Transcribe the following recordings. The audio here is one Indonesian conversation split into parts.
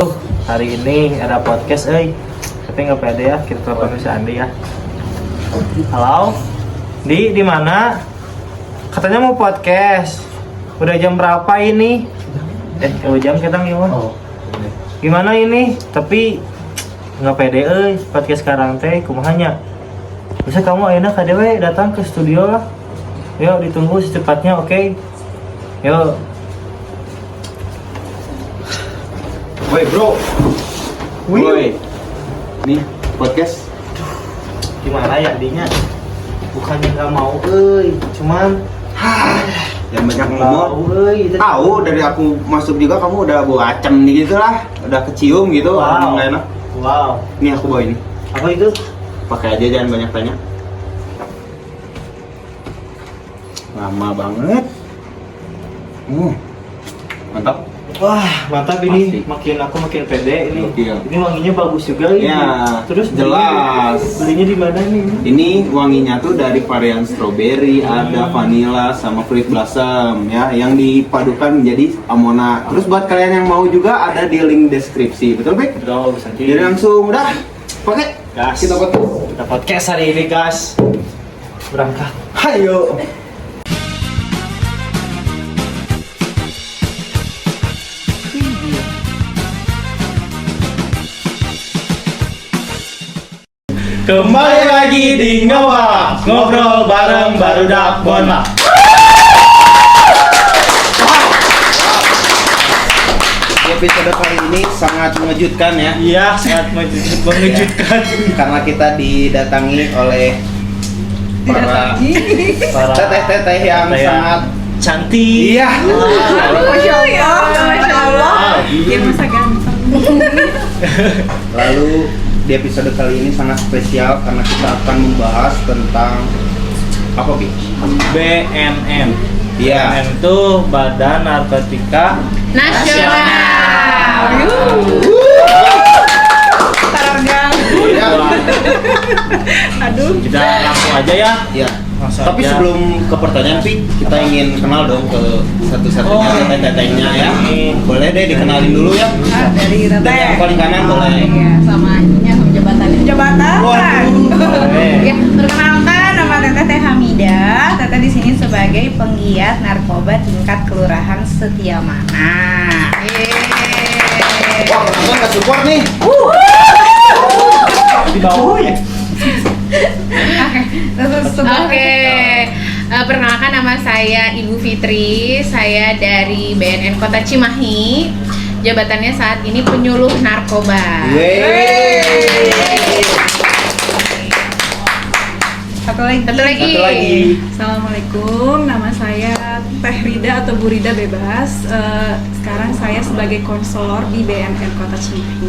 Hari ini ada podcast, tapi nggak pede ya, kita telepon si Andi ya. Halo, di mana? Katanya mau podcast. Udah jam berapa ini? Jam kita gimana? Gimana ini? Tapi nggak pede, podcast sekarang teh, kumahanya. Bisa kamu ayeuna ka dewe datang ke studio lah. Yuk ditunggu secepatnya, oke? Yuk. Woi bro, woi, nih podcast. Gimana ya dinya? Bukannya nggak mau, cuman Yang banyak ngomong. Tahu dari aku masuk juga kamu udah bau acem nih gitu lah, udah kecium gitu, Wow. nggak enak. Wow. Nih aku bawa ini, Apa itu? pakai aja jangan banyak tanya. Lama banget. Mantap. Wah, mantap ini. Pasti. Makin pede ini. Gokil. Ini wanginya bagus juga ini. Ya, Terus jelas. Belinya di mana nih? Ini wanginya tuh dari varian strawberry, ada vanilla sama fruit blossom ya, yang dipadukan menjadi amona. Terus buat kalian yang mau juga ada di link deskripsi, betul Bek? Betul, bisa Jadi langsung udah pakai. Gas. Kita foto. Kita podcast hari ini, gas. Berangkat. Ayo. Kembali lagi di Ngawak, ngobrol bareng barudak Bonma. Episode kali ini sangat mengejutkan ya, Iya, sangat mengejutkan. karena kita didatangi oleh para Para teteh-teteh yang teteh sangat cantik. iya. Masya Allah. Dia masa ganteng. Lalu di episode kali ini sangat spesial karena kita akan membahas tentang apa Bi? BNN. Iya. BNN itu Badan Narkotika Nasional. Tarargang. Iya. Aduh. Kita langsung aja ya. Iya. Langsung Tapi aja. sebelum ke pertanyaan Pi, kita ingin kenal dong ke satu-satunya Oh. teteh-tetehnya ya. Boleh deh dikenalin dulu ya. Dari Dari yang paling kanan boleh. Iya, sama ininya sama jabatannya. Jabatan. Boleh. Ya, perkenalkan nama Teteh Teh Hamidah. Teteh di sini sebagai penggiat narkoba tingkat kelurahan Setiamana. Yeay. Wah, penonton nggak support nih. Di bawah ya. Terus Oke, perkenalkan nama saya Ibu Fitri, saya dari BNN Kota Cimahi. Jabatannya saat ini penyuluh narkoba. Yeay. Satu lagi. Satu lagi. Satu lagi. Assalamualaikum, nama saya Teh Rida atau Bu Rida Bebas. Sekarang saya sebagai konselor di BNN Kota Cimahi.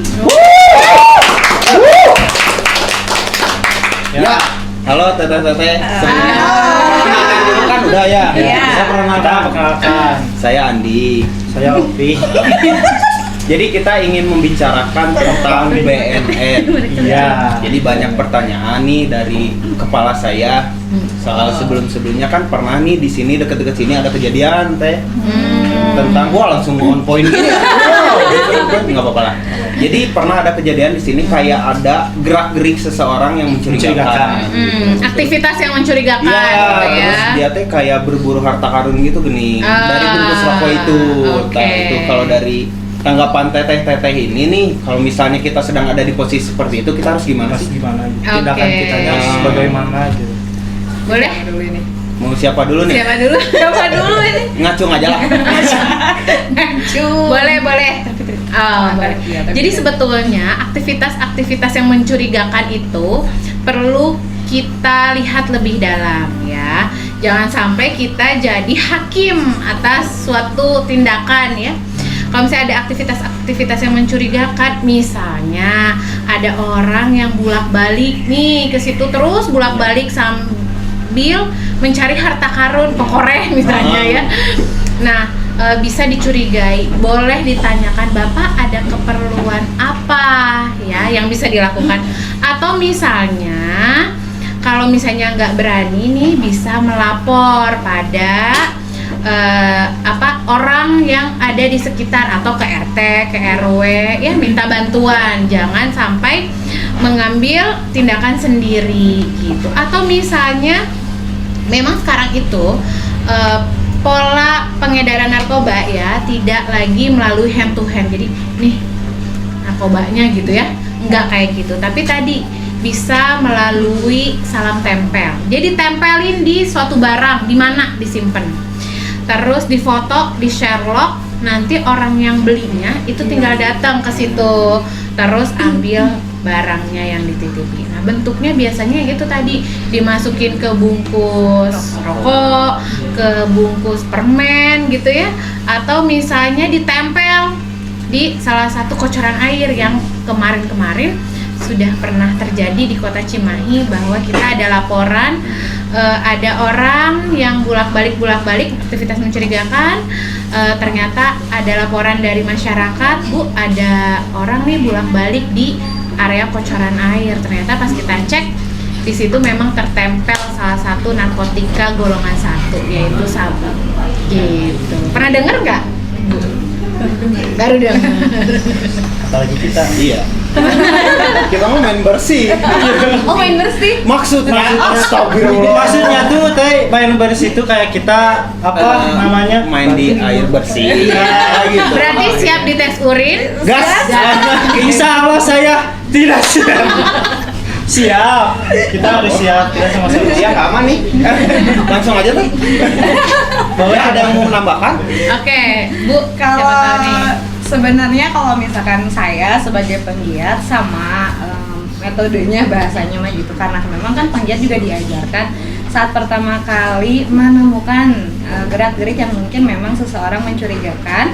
Ya. Halo teteh-teteh. Sebelumnya Halo. kenalkan dulu kan udah ya. Iya. Saya Perkenalkan. Saya Andi. Saya Opi. Jadi kita ingin membicarakan tentang BNN. Iya. Jadi banyak pertanyaan nih dari kepala saya. Soal sebelum-sebelumnya kan pernah nih di sini deket-deket sini ada kejadian teh tentang langsung on point gini. Nggak apa-apa lah. Jadi pernah ada kejadian di sini kayak ada gerak-gerik seseorang yang mencurigakan. Aktivitas yang mencurigakan, Iya, gitu ya. terus dia teh kayak berburu harta karun gitu gini dari bungkus rokok itu. Oke. Nah, itu kalau dari tanggapan teteh-teteh ini nih, kalau misalnya kita sedang ada di posisi seperti itu, kita harus gimana Mas sih? gimana? Tindakan Oke. kitanya bagaimana gitu. Boleh? Dulu ini. Mau siapa dulu nih? Siapa dulu? Siapa dulu ini? Ngacung aja lah. Boleh, boleh. Oh, boleh. Iya, tapi Jadi iya. sebetulnya aktivitas-aktivitas yang mencurigakan itu perlu kita lihat lebih dalam ya. Jangan sampai kita jadi hakim atas suatu tindakan ya. Kalau misalnya ada aktivitas-aktivitas yang mencurigakan, misalnya ada orang yang bolak-balik nih ke situ terus bolak-balik sambil mencari harta karun pekoreh misalnya ya. Nah, bisa dicurigai, boleh ditanyakan Bapak ada keperluan apa ya yang bisa dilakukan, atau misalnya kalau misalnya nggak berani nih bisa melapor pada orang yang ada di sekitar atau ke RT, ke RW ya minta bantuan, jangan sampai mengambil tindakan sendiri gitu. Atau misalnya memang sekarang itu pola pengedaran narkoba ya tidak lagi melalui hand to hand, jadi nih narkobanya gitu ya, nggak kayak gitu, tapi tadi bisa melalui salam tempel. Jadi tempelin di suatu barang, di mana disimpan, terus difoto, di Sherlock, nanti orang yang belinya itu tinggal datang ke situ, terus ambil barangnya yang dititipi. Nah bentuknya biasanya itu tadi dimasukin ke bungkus rokok, ke bungkus permen gitu ya, atau misalnya ditempel di salah satu kocoran air yang kemarin-kemarin sudah pernah terjadi di Kota Cimahi, bahwa kita ada laporan ada orang yang bolak-balik aktivitas mencurigakan. Ternyata ada laporan dari masyarakat, Bu, ada orang nih bolak-balik di area kocoran air. Ternyata pas kita cek di situ memang tertempel salah satu narkotika golongan 1, yaitu sabu. Gitu. Pernah dengar nggak? Baru dengar. Apalagi kita. Iya. Kita mau main bersih. Oh, main bersih. Maksudnya astagfirullah. Maksudnya tuh teh main bersih itu kayak kita namanya main di air bersih. Ya, gitu. Berarti siap dites urin? Gas. Insya Allah saya tidak siap. Siap. Kita harus siap. Kita sama-sama Iya, siap. aman nih. Langsung aja tuh. Bahwa ada yang mau menambahkan? Oke, Bu. Kalau siapa tahu nih? sebenarnya kalau misalkan saya sebagai penggiat sama metodenya bahasanya mah gitu, karena memang kan penggiat juga diajarkan saat pertama kali menemukan gerak-gerik yang mungkin memang seseorang mencurigakan,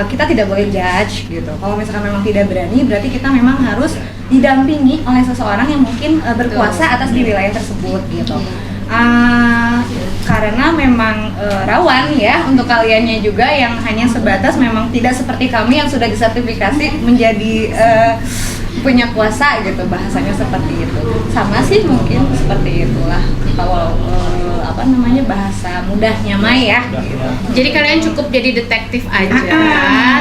kita tidak boleh judge gitu. Kalau misalkan memang tidak berani, berarti kita memang harus didampingi oleh seseorang yang mungkin berkuasa atas di wilayah tersebut gitu. Karena memang rawan ya untuk kaliannya juga yang hanya sebatas memang tidak seperti kami yang sudah disertifikasi menjadi punya kuasa gitu, bahasanya seperti itu. Sama sih mungkin seperti itulah kalau bahasa mudahnya mah ya gitu. Jadi kalian cukup jadi detektif aja.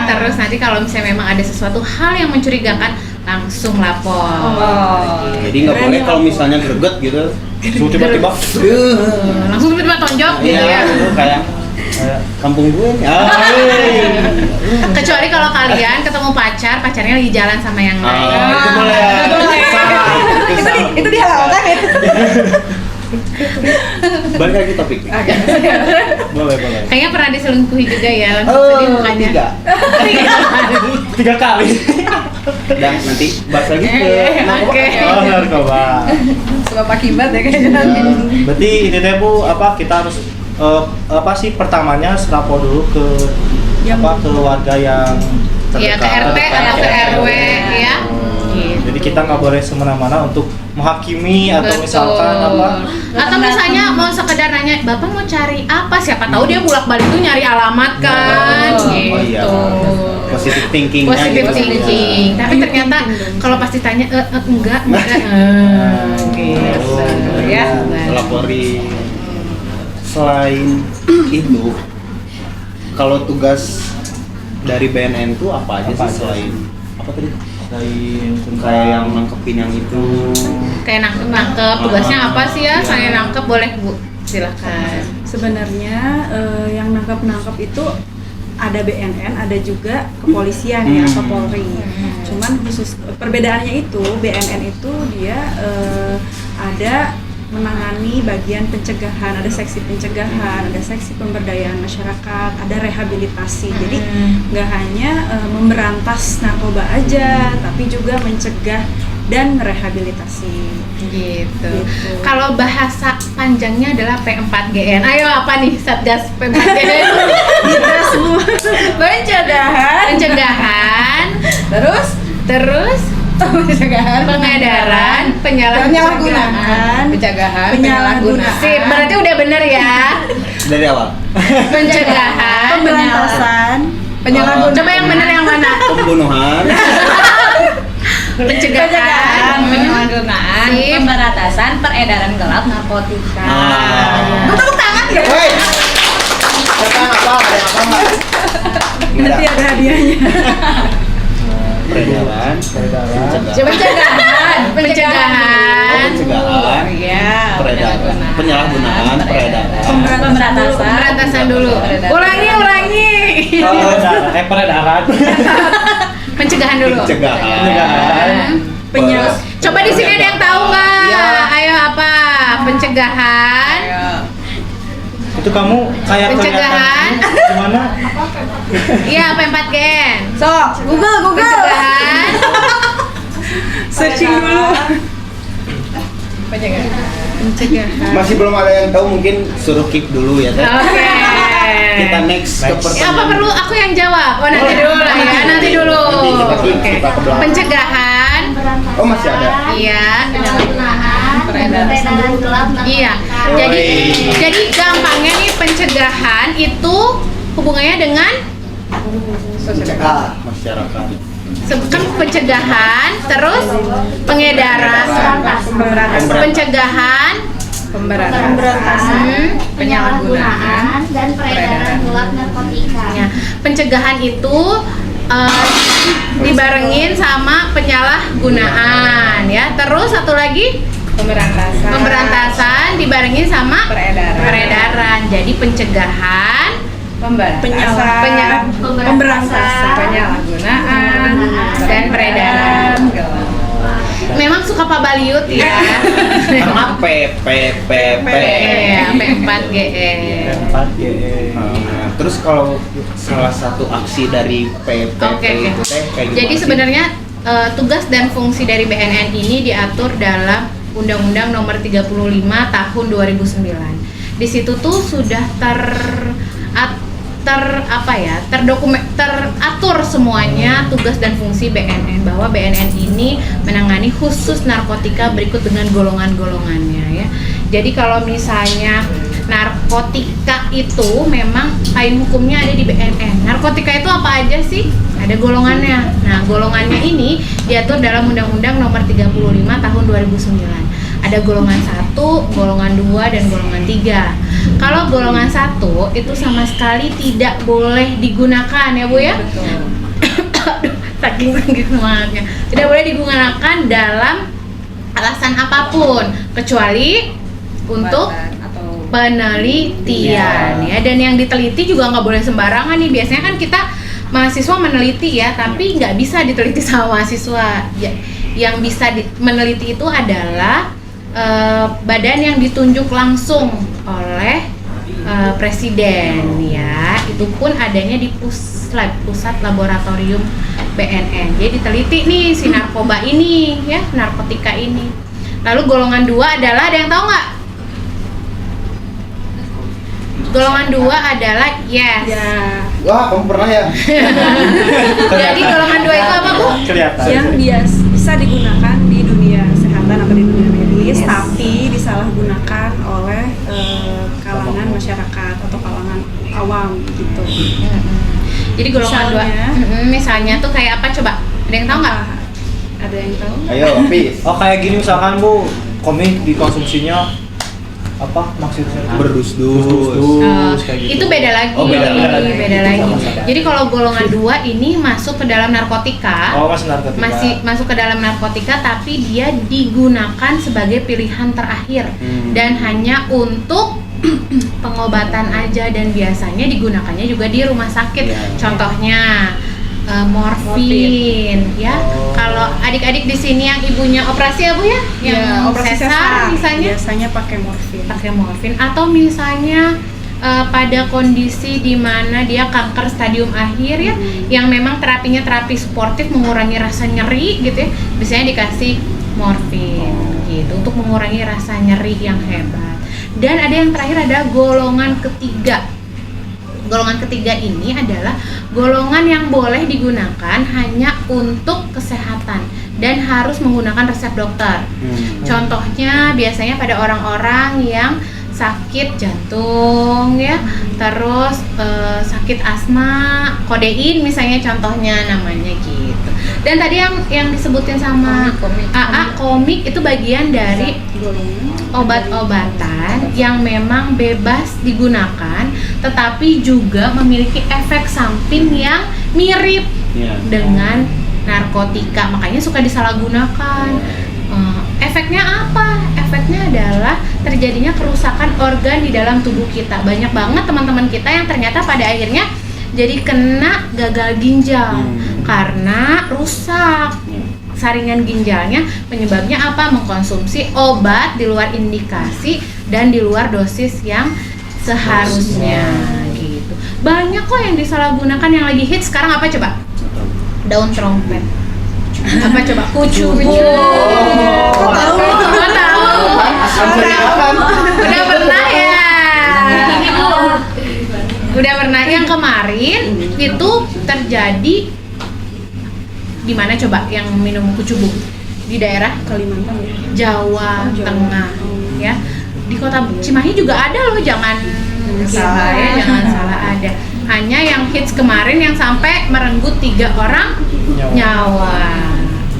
Terus nanti kalau misalnya memang ada sesuatu hal yang mencurigakan, langsung lapor. Jadi nggak boleh kalau misalnya greget gitu. Tiba-tiba. Langsung tiba-tiba tonjok gitu ya. Kayak kampung gue. Kecuali kalau kalian ketemu pacarnya lagi jalan sama yang lain. Itu boleh. Itu dihalalkan ya. Balik lagi topik. Boleh. Kayaknya pernah diselingkuhi juga ya, langsung sedih mukanya. 3 kali. Dan nanti bahas lagi ke Oke. Oh, narkoba. Sebab akibat ya kayaknya nanti. Berarti ini teh Bu, kita harus pertamanya lapor dulu ke ke warga yang Iya, ke RT atau ke RW ya. Jadi kita nggak boleh semena-mena untuk menghakimi atau Betul. misalkan Atau misalnya mau sekedar nanya, Bapak mau cari apa? Siapa tahu dia bolak-balik tuh nyari alamat kan. Oh, Gitu. iya. Positive thinking. Positive thinking. Tapi ternyata kalau pasti tanya enggak. Gitu. Ya. Melapori. Selain itu, kalau tugas dari BNN itu apa aja sih selain apa tadi? Kayak yang nangkepin yang itu. Kayak nangkep. Tugasnya apa sih ya? Saya nangkep boleh Bu. Silakan. Sebenarnya yang nangkap itu ada BNN, ada juga kepolisian ya atau Polri. Cuman khusus perbedaannya itu BNN itu dia ada menangani bagian pencegahan, ada seksi pencegahan, ada seksi pemberdayaan masyarakat, ada rehabilitasi. Jadi nggak hanya memberantas narkoba aja, tapi juga mencegah dan merehabilitasi. Gitu. Kalau bahasa panjangnya adalah P4GN. Ayo apa nih Satgas P4GN? Kita semua pencegahan, terus pencegahan, pengedaran, penyalahgunaan. Sip, berarti udah bener ya. Dari awal. Pencegahan, pemberantasan, penyalahgunaan. Coba yang bener yang mana? Pembunuhan. Pencegahan, penyalahgunaan, Sip. pemberantasan peredaran gelap narkotika. Ah. Tepuk tangan ya. Woi. Siapa yang apa? Ada yang apa nggak? Nanti ada hadiahnya. Peredaran. Pencegahan. Pencegahan. Pencegahan. Iya. Peredaran. Penyalahgunaan. Peredaran. Pemberantasan dulu. Ulangi. Peredaran. Pencegahan dulu. Pencegahan. Coba di sini ada yang tahu nggak? Iya. Ayo apa? Pencegahan. Itu kamu kayak Pencegahan. kelihatan gimana? Iya, P4GN. Sok, Google. Pencegahan. Searching dulu. Pencegahan. Masih belum ada yang tahu, mungkin suruh keep dulu ya teh. Oke. Kita next ke Next. pertanyaan. Apa perlu aku yang jawab? Oh, nanti dulu lah ya. Nanti dulu. Nanti kita keep, Oke. kita ke belakang. Pencegahan. Oh, masih ada. Iya. Peredaran gelap Iya. Jadi gampangnya nih pencegahan itu hubungannya dengan Masyarakat. kan pencegahan, terus pengedaran, pencegahan, pemberantasan penyalahgunaan dan peredaran gelap narkotika. ya, pencegahan itu dibarengin sama penyalahgunaan ya. Terus satu lagi pemberantasan dibarengin sama peredaran. Jadi pencegahan, pemberantasan penyalahgunaan dan peredaran. Memang suka Pak Baliut ya. Karena P4GE. Terus kalau salah satu aksi dari PPP Oke. itu teh kayak gimana Jadi sih? sebenarnya tugas dan fungsi dari BNN ini diatur dalam Undang-Undang Nomor 35 Tahun 2009. Di situ tuh sudah teratur semuanya tugas dan fungsi BNN, bahwa BNN ini menangani khusus narkotika berikut dengan golongan-golongannya ya. Jadi kalau misalnya narkotika itu memang payung hukumnya ada di BNN. Narkotika itu apa aja sih? Ada golongannya. Nah, golongannya ini diatur dalam Undang-Undang Nomor 35 Tahun 2009. Ada golongan 1, golongan 2, dan golongan 3. Kalau golongan 1 itu sama sekali tidak boleh digunakan ya Bu ya? Aduh, saking semangatnya. Tidak boleh digunakan dalam alasan apapun kecuali untuk penelitian ya. Dan yang diteliti juga nggak boleh sembarangan nih. Biasanya kan kita mahasiswa meneliti ya, tapi nggak bisa diteliti sama mahasiswa ya. Yang bisa meneliti itu adalah badan yang ditunjuk langsung oleh presiden ya. Itu pun adanya di pusat laboratorium BNN. Jadi diteliti nih si narkoba ini ya, narkotika ini. Lalu golongan 2 adalah, ada yang tahu nggak? Golongan 2 adalah yes. Ya, Wah, kamu pernah ya? Jadi golongan 2 itu apa Bu? Kelihatan. yang bisa digunakan di dunia kesehatan atau di dunia medis, tapi disalahgunakan oleh kalangan masyarakat atau kalangan awam gitu. Jadi golongan 2 misalnya tuh kayak apa coba? Ada yang tahu nggak? Ada yang tahu? Ayo, Apis. Oh kayak gini misalkan Bu, komik dikonsumsinya apa maksudnya? Berdus-dus. Kayak gitu. Itu beda lagi. Oh, beda lagi. Sama-sama. Jadi kalau golongan 2 ini masuk ke dalam narkotika. Oh, masih narkotika. Masih masuk ke dalam narkotika, tapi dia digunakan sebagai pilihan terakhir dan hanya untuk pengobatan aja, dan biasanya digunakannya juga di rumah sakit. Ya. Contohnya morfin ya. Kalau adik-adik di sini yang ibunya operasi ya Bu ya? Yang operasi sesar misalnya biasanya pakai morfin. Atau misalnya pada kondisi di mana dia kanker stadium akhir ya, yang memang terapinya terapi suportif mengurangi rasa nyeri gitu ya, biasanya dikasih morfin gitu untuk mengurangi rasa nyeri yang hebat. Dan ada yang terakhir, ada golongan ketiga. Golongan ketiga ini adalah golongan yang boleh digunakan hanya untuk kesehatan dan harus menggunakan resep dokter. Contohnya biasanya pada orang-orang yang sakit jantung ya, terus sakit asma, kodein misalnya contohnya namanya gitu. Dan tadi yang disebutin sama Komik. AA, komik itu bagian dari obat-obatan yang memang bebas digunakan, tetapi juga memiliki efek samping yang mirip Iya. dengan narkotika, makanya suka disalahgunakan. Efeknya apa? Efeknya adalah terjadinya kerusakan organ di dalam tubuh kita. Banyak banget teman-teman kita yang ternyata pada akhirnya jadi kena gagal ginjal karena rusak saringan ginjalnya. Penyebabnya apa? Mengkonsumsi obat di luar indikasi dan di luar dosis yang seharusnya gitu. Banyak kok yang disalahgunakan. Yang lagi hits sekarang apa coba? Daun trompet. Apa coba? Kucubu. Oh, tahu. Udah pernah ya? Udah pernah. Yang kemarin itu terjadi di mana coba yang minum kucubu? Di daerah Kalimantan ya. Jawa Jawa. Tengah ya. Di kota Cimahi juga ada loh, jangan salah ya, jangan salah ada. Hanya yang hits kemarin yang sampai merenggut 3 orang nyawa.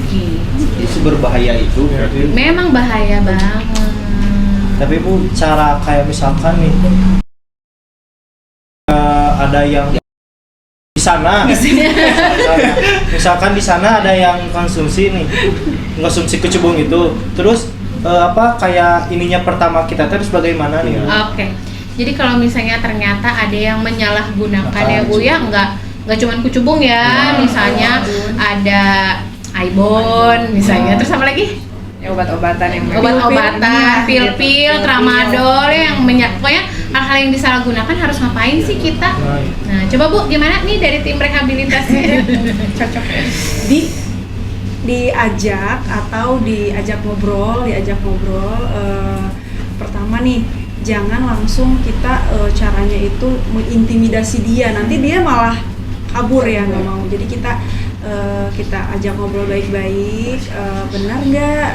Gitu. Jadi seberbahaya itu berarti. Memang bahaya banget. Tapi Bu, cara kayak misalkan nih ada yang di sana, misalkan di sana ada yang konsumsi kecubung itu, terus kayak ininya pertama kita terus bagaimana nih? Oke. Jadi kalau misalnya ternyata ada yang menyalahgunakan ya Bu ya, nggak cuma kucubung ya, misalnya ada Aibon misalnya, terus apa lagi? Ya, obat-obatan yang Obat-obatan, pil-pil, tramadol yang pokoknya hal-hal yang disalahgunakan harus ngapain sih kita? Nah, coba Bu, gimana nih dari tim rehabilitasi? Cocok ya? Diajak atau diajak ngobrol. Pertama nih, jangan langsung kita caranya itu mengintimidasi dia, nanti dia malah kabur ya, nggak mau. Jadi kita ajak ngobrol baik-baik, benar nggak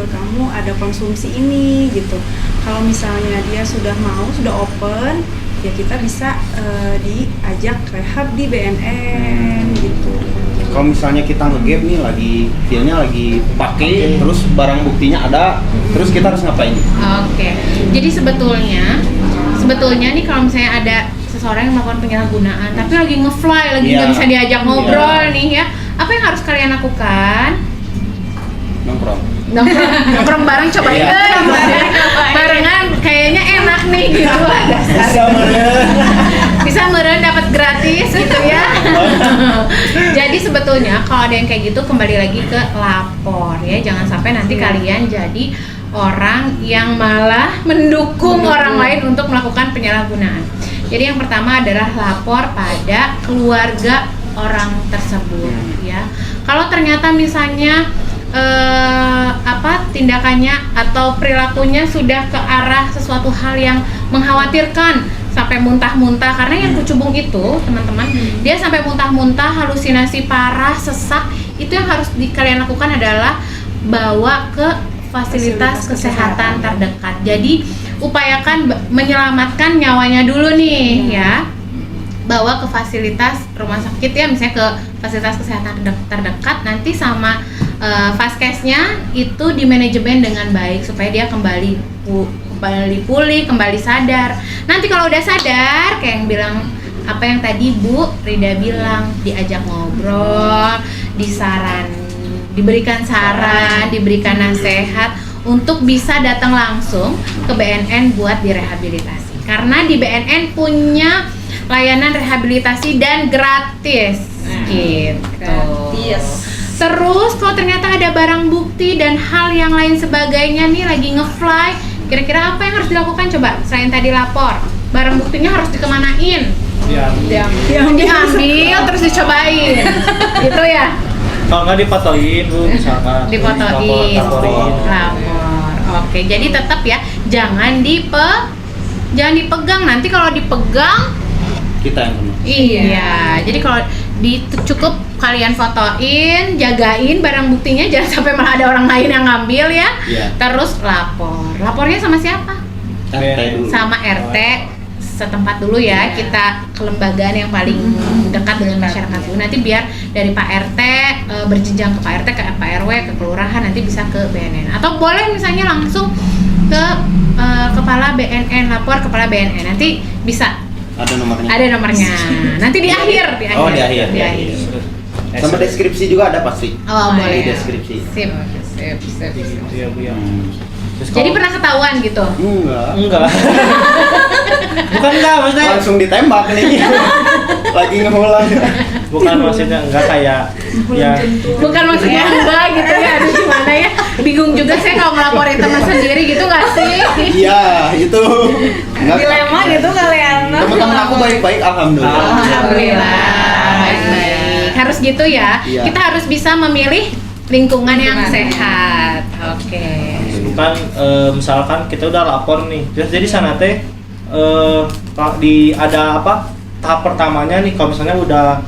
kamu ada konsumsi ini gitu. Kalau misalnya dia sudah open, ya kita bisa diajak rehab di BNN gitu. Kalau misalnya kita nge-gap nih, filenya lagi pakai, terus barang buktinya ada, terus kita harus ngapain? Oke. Jadi sebetulnya nih kalau misalnya ada seseorang yang melakukan penyalahgunaan tapi lagi nge-fly, lagi nggak bisa diajak ngobrol nih ya, apa yang harus kalian lakukan? Nongkrong bareng, cobain barengan, kayaknya enak nih gitu. Bisa meren dapat gratis gitu ya. Jadi sebetulnya kalau ada yang kayak gitu, kembali lagi ke lapor ya, jangan sampai nanti kalian jadi orang yang malah mendukung orang lain untuk melakukan penyalahgunaan. Jadi yang pertama adalah lapor pada keluarga orang tersebut ya. Kalau ternyata misalnya tindakannya atau perilakunya sudah ke arah sesuatu hal yang mengkhawatirkan sampai muntah-muntah, karena yang kucubung itu teman-teman, dia sampai muntah-muntah, halusinasi parah, sesak, itu yang harus kalian lakukan adalah bawa ke fasilitas kesehatan terdekat. Jadi upayakan menyelamatkan nyawanya dulu nih ya, bawa ke fasilitas rumah sakit ya, misalnya ke fasilitas kesehatan terdekat, nanti sama vaskesnya itu di manajemen dengan baik supaya dia kembali pulih, kembali sadar. Nanti kalau udah sadar, kayak yang bilang apa yang tadi Bu Rida bilang, diajak ngobrol, diberikan saran, diberikan nasihat untuk bisa datang langsung ke BNN buat direhabilitasi. Karena di BNN punya layanan rehabilitasi dan gratis. Gitu. Gratis. Terus kalau ternyata ada barang bukti dan hal yang lain sebagainya nih lagi nge-fly, kira-kira apa yang harus dilakukan coba? Selain tadi lapor, barang buktinya harus dikemanain? Diambil terus dicobain. Gitu ya? Kalau nggak difotoin Bu, misalkan. Difotoin, lapor. Oke, jadi tetap ya, jangan dipegang. Nanti kalau dipegang Kita yang kena. iya. Jadi kalau cukup kalian fotoin, jagain barang buktinya, jangan sampai malah ada orang lain yang ngambil ya. Iya. Terus lapor. Lapornya sama siapa? RT dulu. Sama RT setempat dulu ya, kita ke lembagaan yang paling dekat dengan masyarakat dulu. Nanti biar dari Pak RT berjenjang ke Pak RT, ke Pak RW, ke kelurahan, nanti bisa ke BNN. Atau boleh misalnya langsung ke kepala BNN, lapor kepala BNN, nanti bisa. Ada nomornya. Ada nomornya. Nanti di akhir, di akhir. Oh, di akhir. Sama deskripsi juga ada pasti. Oh, boleh. Di deskripsi. Sip. Gitu ya Bu ya. Terus Jadi kalau- pernah ketahuan gitu? Enggak. Bukan enggak maksudnya. Langsung ditembak nih. Lagi ngehulang. Bukan maksudnya enggak kayak ya Bukan maksudnya enggak gitu ya, aduh gimana ya, bingung juga saya kalau ngelaporin teman sendiri gitu gak sih? Iya, itu. Enggak. Dilema gitu kalian. Teman-teman aku baik-baik, alhamdulillah. Alhamdulillah, baik-baik. Harus gitu ya, Iya. kita harus bisa memilih lingkungan yang sehat. Oke. bukan misalkan kita udah lapor nih. Terus jadi sana teh ada apa? Tahap pertamanya nih kalau misalnya udah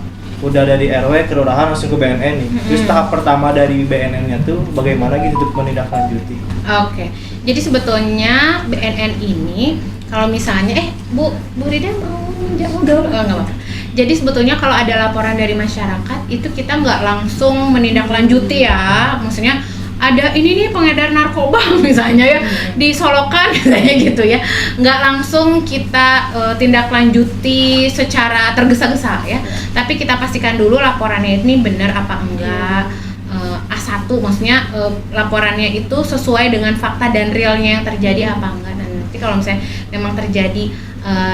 dari RW kelurahan langsung ke BNN nih. Terus tahap pertama dari BNN-nya tuh bagaimana gitu untuk menindaklanjuti. Oke. Jadi sebetulnya BNN ini kalau misalnya Bu Rida mau menjawab dulu? Oh, enggak apa-apa. Jadi sebetulnya kalau ada laporan dari masyarakat itu kita nggak langsung menindaklanjuti ya. Maksudnya ada ini nih pengedar narkoba misalnya ya di Solokan misalnya gitu ya, nggak langsung kita tindak lanjuti secara tergesa-gesa ya, tapi kita pastikan dulu laporannya ini benar apa enggak. A1 maksudnya laporannya itu sesuai dengan fakta dan realnya yang terjadi apa enggak. Dan nanti kalau misalnya memang terjadi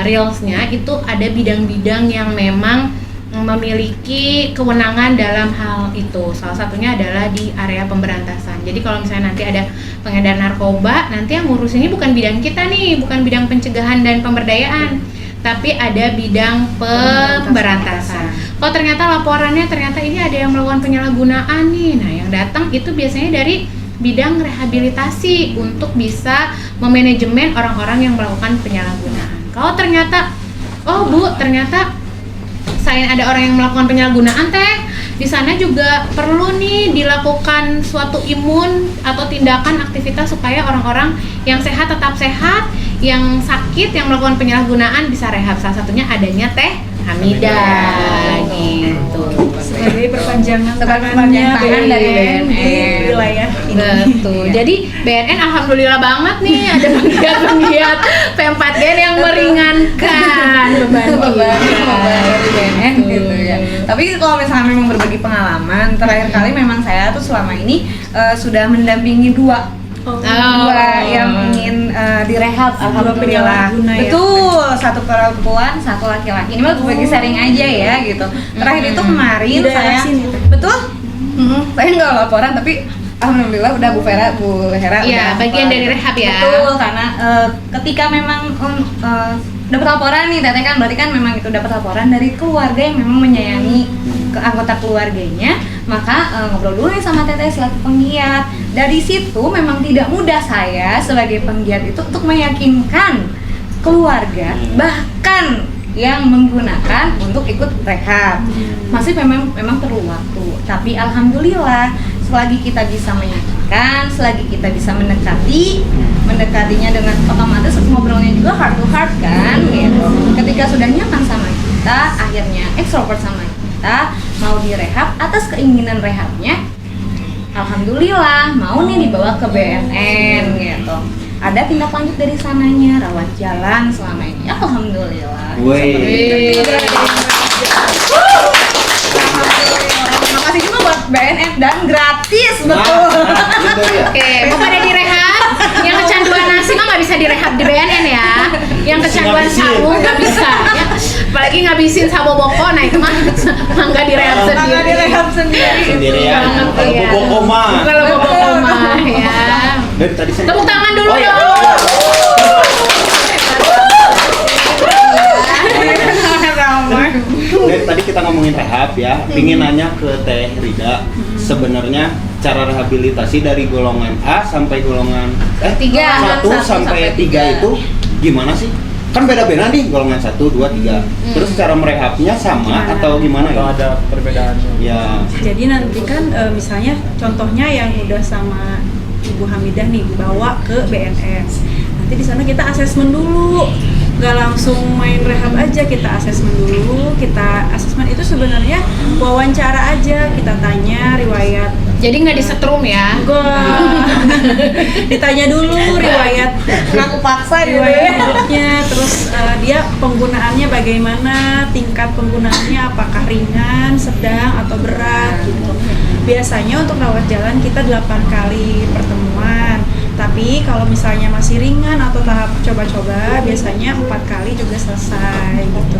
realsnya itu ada bidang-bidang yang memang memiliki kewenangan dalam hal itu. Salah satunya adalah di area pemberantasan. Jadi kalau misalnya nanti ada pengedar narkoba, nanti yang ngurus ini bukan bidang kita nih, bukan bidang pencegahan dan pemberdayaan, tapi ada bidang pemberantasan. Kalau ternyata laporannya ternyata ini ada yang melakukan penyalahgunaan nih, nah yang datang itu biasanya dari bidang rehabilitasi untuk bisa memanajemen orang-orang yang melakukan penyalahgunaan. Kalau ternyata, oh Bu, ternyata selain ada orang yang melakukan penyalahgunaan di sana juga perlu nih dilakukan suatu imun atau tindakan aktivitas supaya orang-orang yang sehat tetap sehat, yang sakit yang melakukan penyalahgunaan bisa rehab. Salah satunya adanya Teh Hamidah gitu. Sebagai perpanjangan Sebagai tangannya perpanjangan dari BNN di wilayah ini. Betul. Jadi BNN alhamdulillah banget nih ada penggiat-penggiat P4Gen yang meringankan beban dari BNN gitu ya. Tapi kalau misalnya memang berbagi pengalaman, terakhir kali memang saya tuh selama ini sudah mendampingi dua yang ingin direhab, alhamdulillah. penyalahguna ya. Betul, satu perempuan, satu laki-laki. Ini mah bagi sharing aja ya gitu. Terakhir itu kemarin Di daerah saya sini tuh. betul. Saya nggak laporan tapi alhamdulillah udah Bu Hera Iya, udah bagian dari rehab ya. Betul, karena ketika memang dapat laporan nih Teteh kan berarti kan memang itu dapat laporan dari keluarga yang memang menyayangi ke anggota keluarganya, maka ngobrol dulu nih sama Teteh selaku penggiat. Dari situ memang tidak mudah saya sebagai penggiat itu untuk meyakinkan keluarga bahkan yang menggunakan untuk ikut rehab. Masih memang perlu waktu, tapi alhamdulillah selagi kita bisa meyakinkan, selagi kita bisa mendekatinya dengan otomatis ngobrolnya juga heart to heart kan gitu. Ketika sudah nyaman sama kita, akhirnya extrovert sama kita, mau direhab atas keinginan rehabnya, alhamdulillah mau nih dibawa ke BNN gitu. Ada tindak lanjut dari sananya, rawat jalan selama ini, alhamdulillah. Wey. Makasih juga buat BNN dan gratis betul. Gitu ya. Oke, mau pada direhab, yang kecanduan nasi mah nggak bisa direhab di BNN ya. Yang kecanduan sabu nggak bisa ya. Apalagi ngabisin sabo boko, nah itu mah nggak direhab sendiri. Nggak direhab sendiri. Sendirian. Banget, Kalau iya. bobo koma. Kalau bobo koma ya. Dari tadi saya. Tepuk tangan dulu Oh, iya. dong. Dari tadi kita ngomongin rehab ya, pingin nanya ke Teh Rida, sebenarnya cara rehabilitasi dari golongan A sampai golongan Tiga. 1 sampai 3 itu gimana sih? Kan beda-beda nih golongan 1, 2, 3. Terus cara merehabnya sama atau gimana Atau ya? ada perbedaannya. Ya. Jadi nanti kan misalnya contohnya yang udah sama Ibu Hamidah nih dibawa ke BNN. Nanti di sana kita asesmen dulu. nggak langsung main rehab aja, kita asesmen dulu. Kita asesmen itu sebenarnya wawancara aja, kita tanya riwayat. Jadi nggak disetrum ya? Ditanya dulu riwayat, Ngaku paksa gitu ya. riwayatnya, terus dia penggunaannya bagaimana, tingkat penggunaannya apakah ringan, sedang atau berat gitu. Biasanya untuk rawat jalan kita 8 kali pertemuan. Tapi kalau misalnya masih ringan atau tahap coba-coba, biasanya 4 kali juga selesai gitu.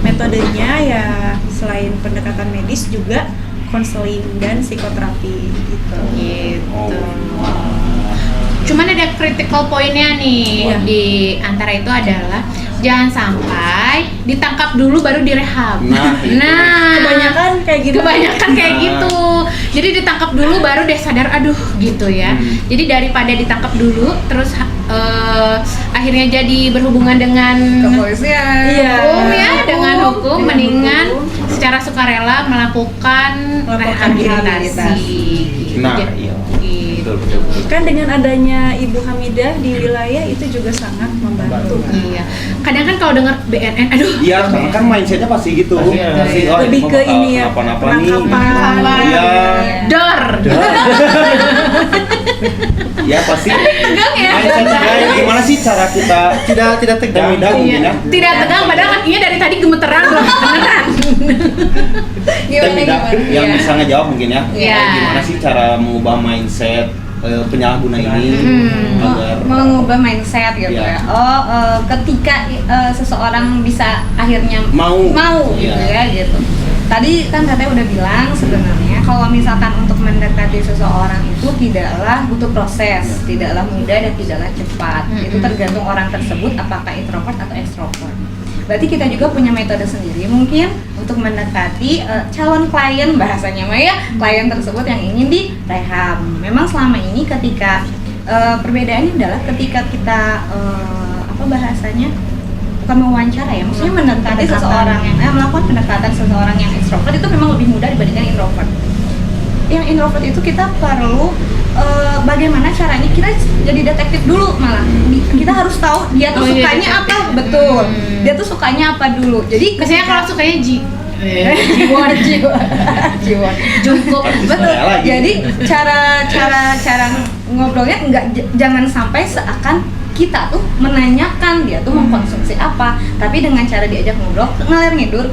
Metodenya ya selain pendekatan medis juga konseling dan psikoterapi gitu. Cuman ada critical point-nya nih, Iya. di antara itu adalah jangan sampai ditangkap dulu baru direhab. Nah, itu. Kebanyakan kayak gitu. Kebanyakan kayak gitu. Jadi ditangkap dulu baru dia sadar, aduh gitu ya. Jadi daripada ditangkap dulu terus akhirnya jadi berhubungan dengan Kepolisian. Iya. hukum ya, dengan hukum Dengan mendingan hukum. secara sukarela melakukan Melakukan rehabilitasi. Nah, Gitu. iya. Betul. Kan dengan adanya Ibu Hamidah di wilayah itu juga sangat membantu. Iya. Kadang kan kalau dengar BNN, aduh. Iya, karena kan mindsetnya pasti gitu. Pasti, oh, Lebih mah ke bakal ini ya, kenapa-napa nih. penangkapan. Iya. Dor. Ya pasti. Tegang ya. Mindsetnya gimana sih cara kita Tidak tegang. tidak mungkin ya? Tidak tegang, padahal kakinya dari tadi gemeteran loh, beneran. Tidak yang bisa ngejawab mungkin ya. Iya. Gimana sih cara mengubah mindset penyalahguna ini agar Mengubah mindset gitu Iya. ya. Ketika seseorang bisa akhirnya Mau. gitu Iya. ya gitu. Tadi kan katanya udah bilang sebenarnya kalau misalkan untuk mendekati seseorang itu tidaklah butuh proses, tidaklah mudah dan tidaklah cepat. Itu tergantung orang tersebut apakah introvert atau extrovert. Berarti kita juga punya metode sendiri mungkin untuk mendekati calon klien, bahasanya mah ya, klien tersebut yang ingin direhab. Memang selama ini ketika perbedaannya adalah ketika kita apa bahasanya, bukan mewawancara ya, maksudnya mendekati seseorang yang melakukan pendekatan seseorang yang extrovert itu memang lebih mudah dibandingkan introvert. Yang introvert itu kita perlu bagaimana caranya kita jadi detektif dulu, malah kita harus tahu dia tuh Oh, iya, sukanya detektif. apa, betul. Dia tuh sukanya apa dulu. Jadi Biasanya kalau sukanya jiwa cukup betul. Saya lagi. Jadi cara ngobrolnya jangan sampai seakan kita tuh menanyakan dia tuh mau konsumsi apa, tapi dengan cara diajak ngobrol ngalir ngidul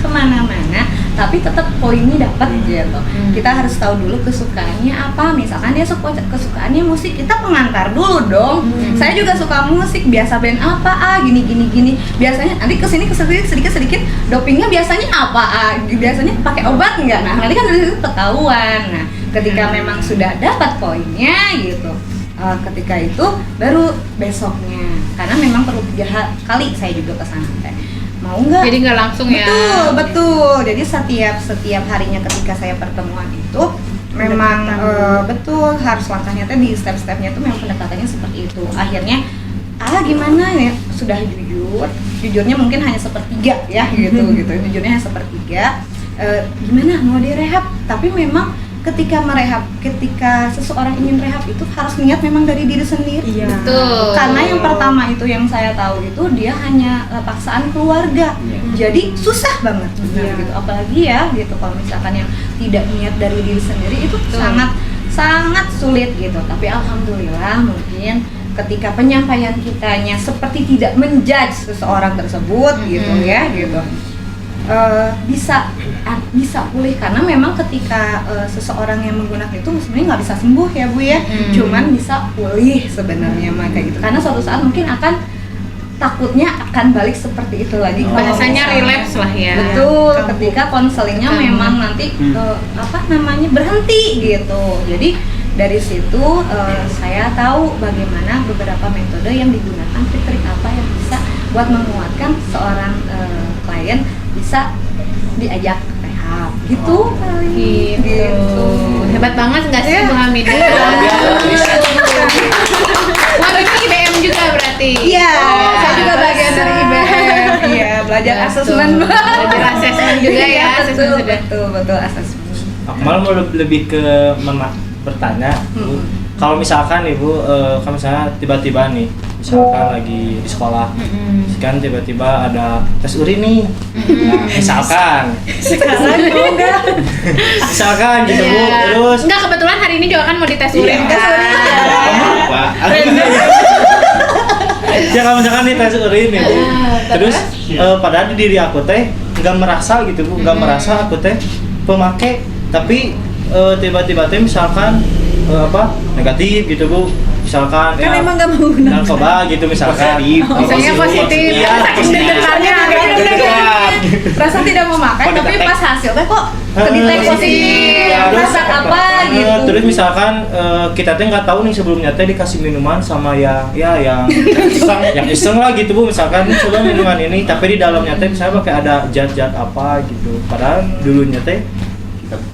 kemana-mana, tapi tetap poinnya dapat gitu. Kita harus tahu dulu kesukaannya apa. Misalkan dia suka kesukaannya musik, kita pengantar dulu dong. Saya juga suka musik, biasa band apa gini. Biasanya nanti kesini sedikit dopingnya biasanya apa biasanya pakai obat nggak? Nah nanti kan dari situ ketahuan. Nah ketika memang sudah dapat poinnya gitu, ketika itu baru besoknya, karena memang perlu 3 kali saya juga kesana mau nggak? Jadi nggak langsung ya. Betul. Jadi setiap harinya ketika saya pertemuan itu memang betul harus langkahnya teh di step-stepnya itu memang pendekatannya seperti itu. Akhirnya gimana ya, sudah jujurnya mungkin hanya 1/3 ya gitu jujurnya hanya 1/3. Gimana mau direhab, tapi memang ketika seseorang ingin rehab itu harus niat memang dari diri sendiri. Iya. Betul. Karena yang pertama itu yang saya tahu itu dia hanya paksaan keluarga. Jadi susah banget Iya. gitu. Apalagi ya gitu kalau misalkan yang tidak niat dari diri sendiri itu Betul. sangat sulit gitu. Tapi alhamdulillah mungkin ketika penyampaian kitanya seperti tidak menjudge seseorang tersebut gitu ya gitu. Bisa pulih, karena memang ketika seseorang yang menggunakan itu sebenarnya nggak bisa sembuh ya Bu ya, cuman bisa pulih sebenarnya mah kayak gitu, karena suatu saat mungkin takutnya akan balik seperti itu lagi. Kalau Bahasanya misalnya- relapse lah ya. Betul, ketika konselingnya Kambuh. memang nanti berhenti gitu. Jadi dari situ saya tahu bagaimana beberapa metode yang digunakan, trik-trik apa yang bisa buat menguatkan seorang klien bisa diajak rehab gitu kali. Gitu. Hebat banget nggak sih Bu Hamidah? Wah, itu IBM juga berarti. Iya, saya juga bagus. bagian dari IBM. Iya, belajar Betul. asesmen. Belajar asesmen juga ya, Iya, asesmen sudah. betul asesmen. Aku malah mau lebih ke bertanya, Bu. Kalau misalkan Ibu, kalau misalnya tiba-tiba nih, misalkan lagi di sekolah, kan tiba-tiba ada tes urin nih, nah, misalkan Sekarang kok enggak? misalkan gitu Bu, Iya. terus Enggak, kebetulan hari ini juga kan mau dites urin Iya. kan. Pak. ya kalau misalkan nih tes urin nih Bu, terus padahal di diri aku teh nggak merasa gitu Bu, nggak merasa aku teh pemakai, tapi tiba-tiba teh misalkan negatif gitu Bu, misalkan Kan emang nggak mau guna. narkoba gitu misalkan. Misalnya positif, Iya, saking deg-degannya deg-degan. Rasa tidak memakai Kok tapi detek? pas hasilnya kok kedetek positif. Ya, terus Rasa apa gitu. Terus misalkan kita teh nggak tahu nih sebelumnya teh dikasih minuman sama yang iseng lah gitu Bu, misalkan coba minuman ini tapi di dalamnya teh misalnya pakai ada zat-zat apa gitu, padahal dulunya teh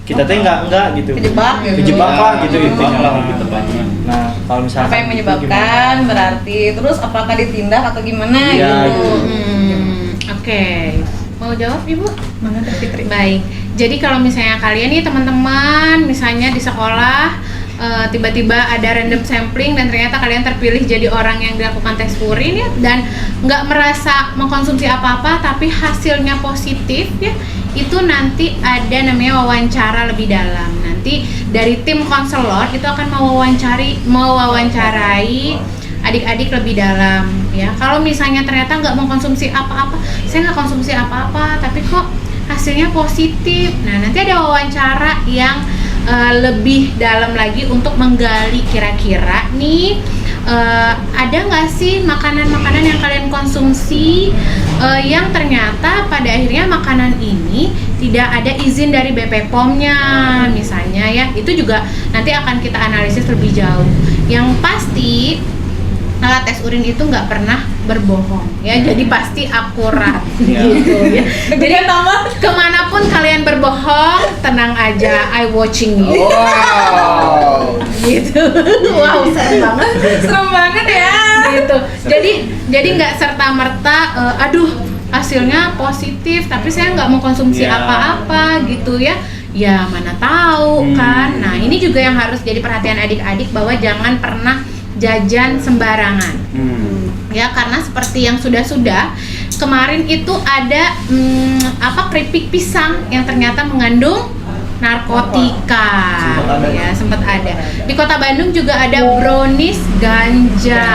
kita teh nggak gitu, Kejebak gitu. kejebak lah gitu intinya lah. Lebih tepatnya. Nah kalau misalkan Apa yang menyebabkan berarti terus apakah ditindak atau gimana Iya, gitu. gitu. Oke. Mau jawab Ibu? Mana Fitri? Baik. Jadi kalau misalnya kalian nih teman-teman, misalnya di sekolah tiba-tiba ada random sampling dan ternyata kalian terpilih jadi orang yang dilakukan tes urin ya, dan nggak merasa mengkonsumsi apa-apa tapi hasilnya positif ya, itu nanti ada namanya wawancara lebih dalam. Nanti dari tim konselor itu akan mewawancarai adik-adik lebih dalam ya. Kalau misalnya ternyata nggak mengkonsumsi apa-apa, saya nggak konsumsi apa-apa tapi kok hasilnya positif, nah nanti ada wawancara yang lebih dalam lagi untuk menggali kira-kira nih ada nggak sih makanan-makanan yang kalian konsumsi yang ternyata pada akhirnya makanan ini tidak ada izin dari BP POM-nya misalnya ya, itu juga nanti akan kita analisis lebih jauh. Yang pasti alat tes urin itu nggak pernah berbohong ya, jadi pasti akurat gitu ya. Jadi kemanapun kalian berbohong, tenang aja, I watching you. Wow. Gitu. Wow, serem banget. Serem banget ya. Gitu. Jadi nggak serta merta, aduh hasilnya positif, tapi saya nggak mengkonsumsi Ya. apa-apa gitu ya. Ya mana tahu kan. Nah ini juga yang harus jadi perhatian adik-adik, bahwa jangan pernah jajan sembarangan. Ya, karena seperti yang sudah kemarin itu ada keripik pisang yang ternyata mengandung narkotika. Sempat ada. Di Kota Bandung juga ada brownies ganja.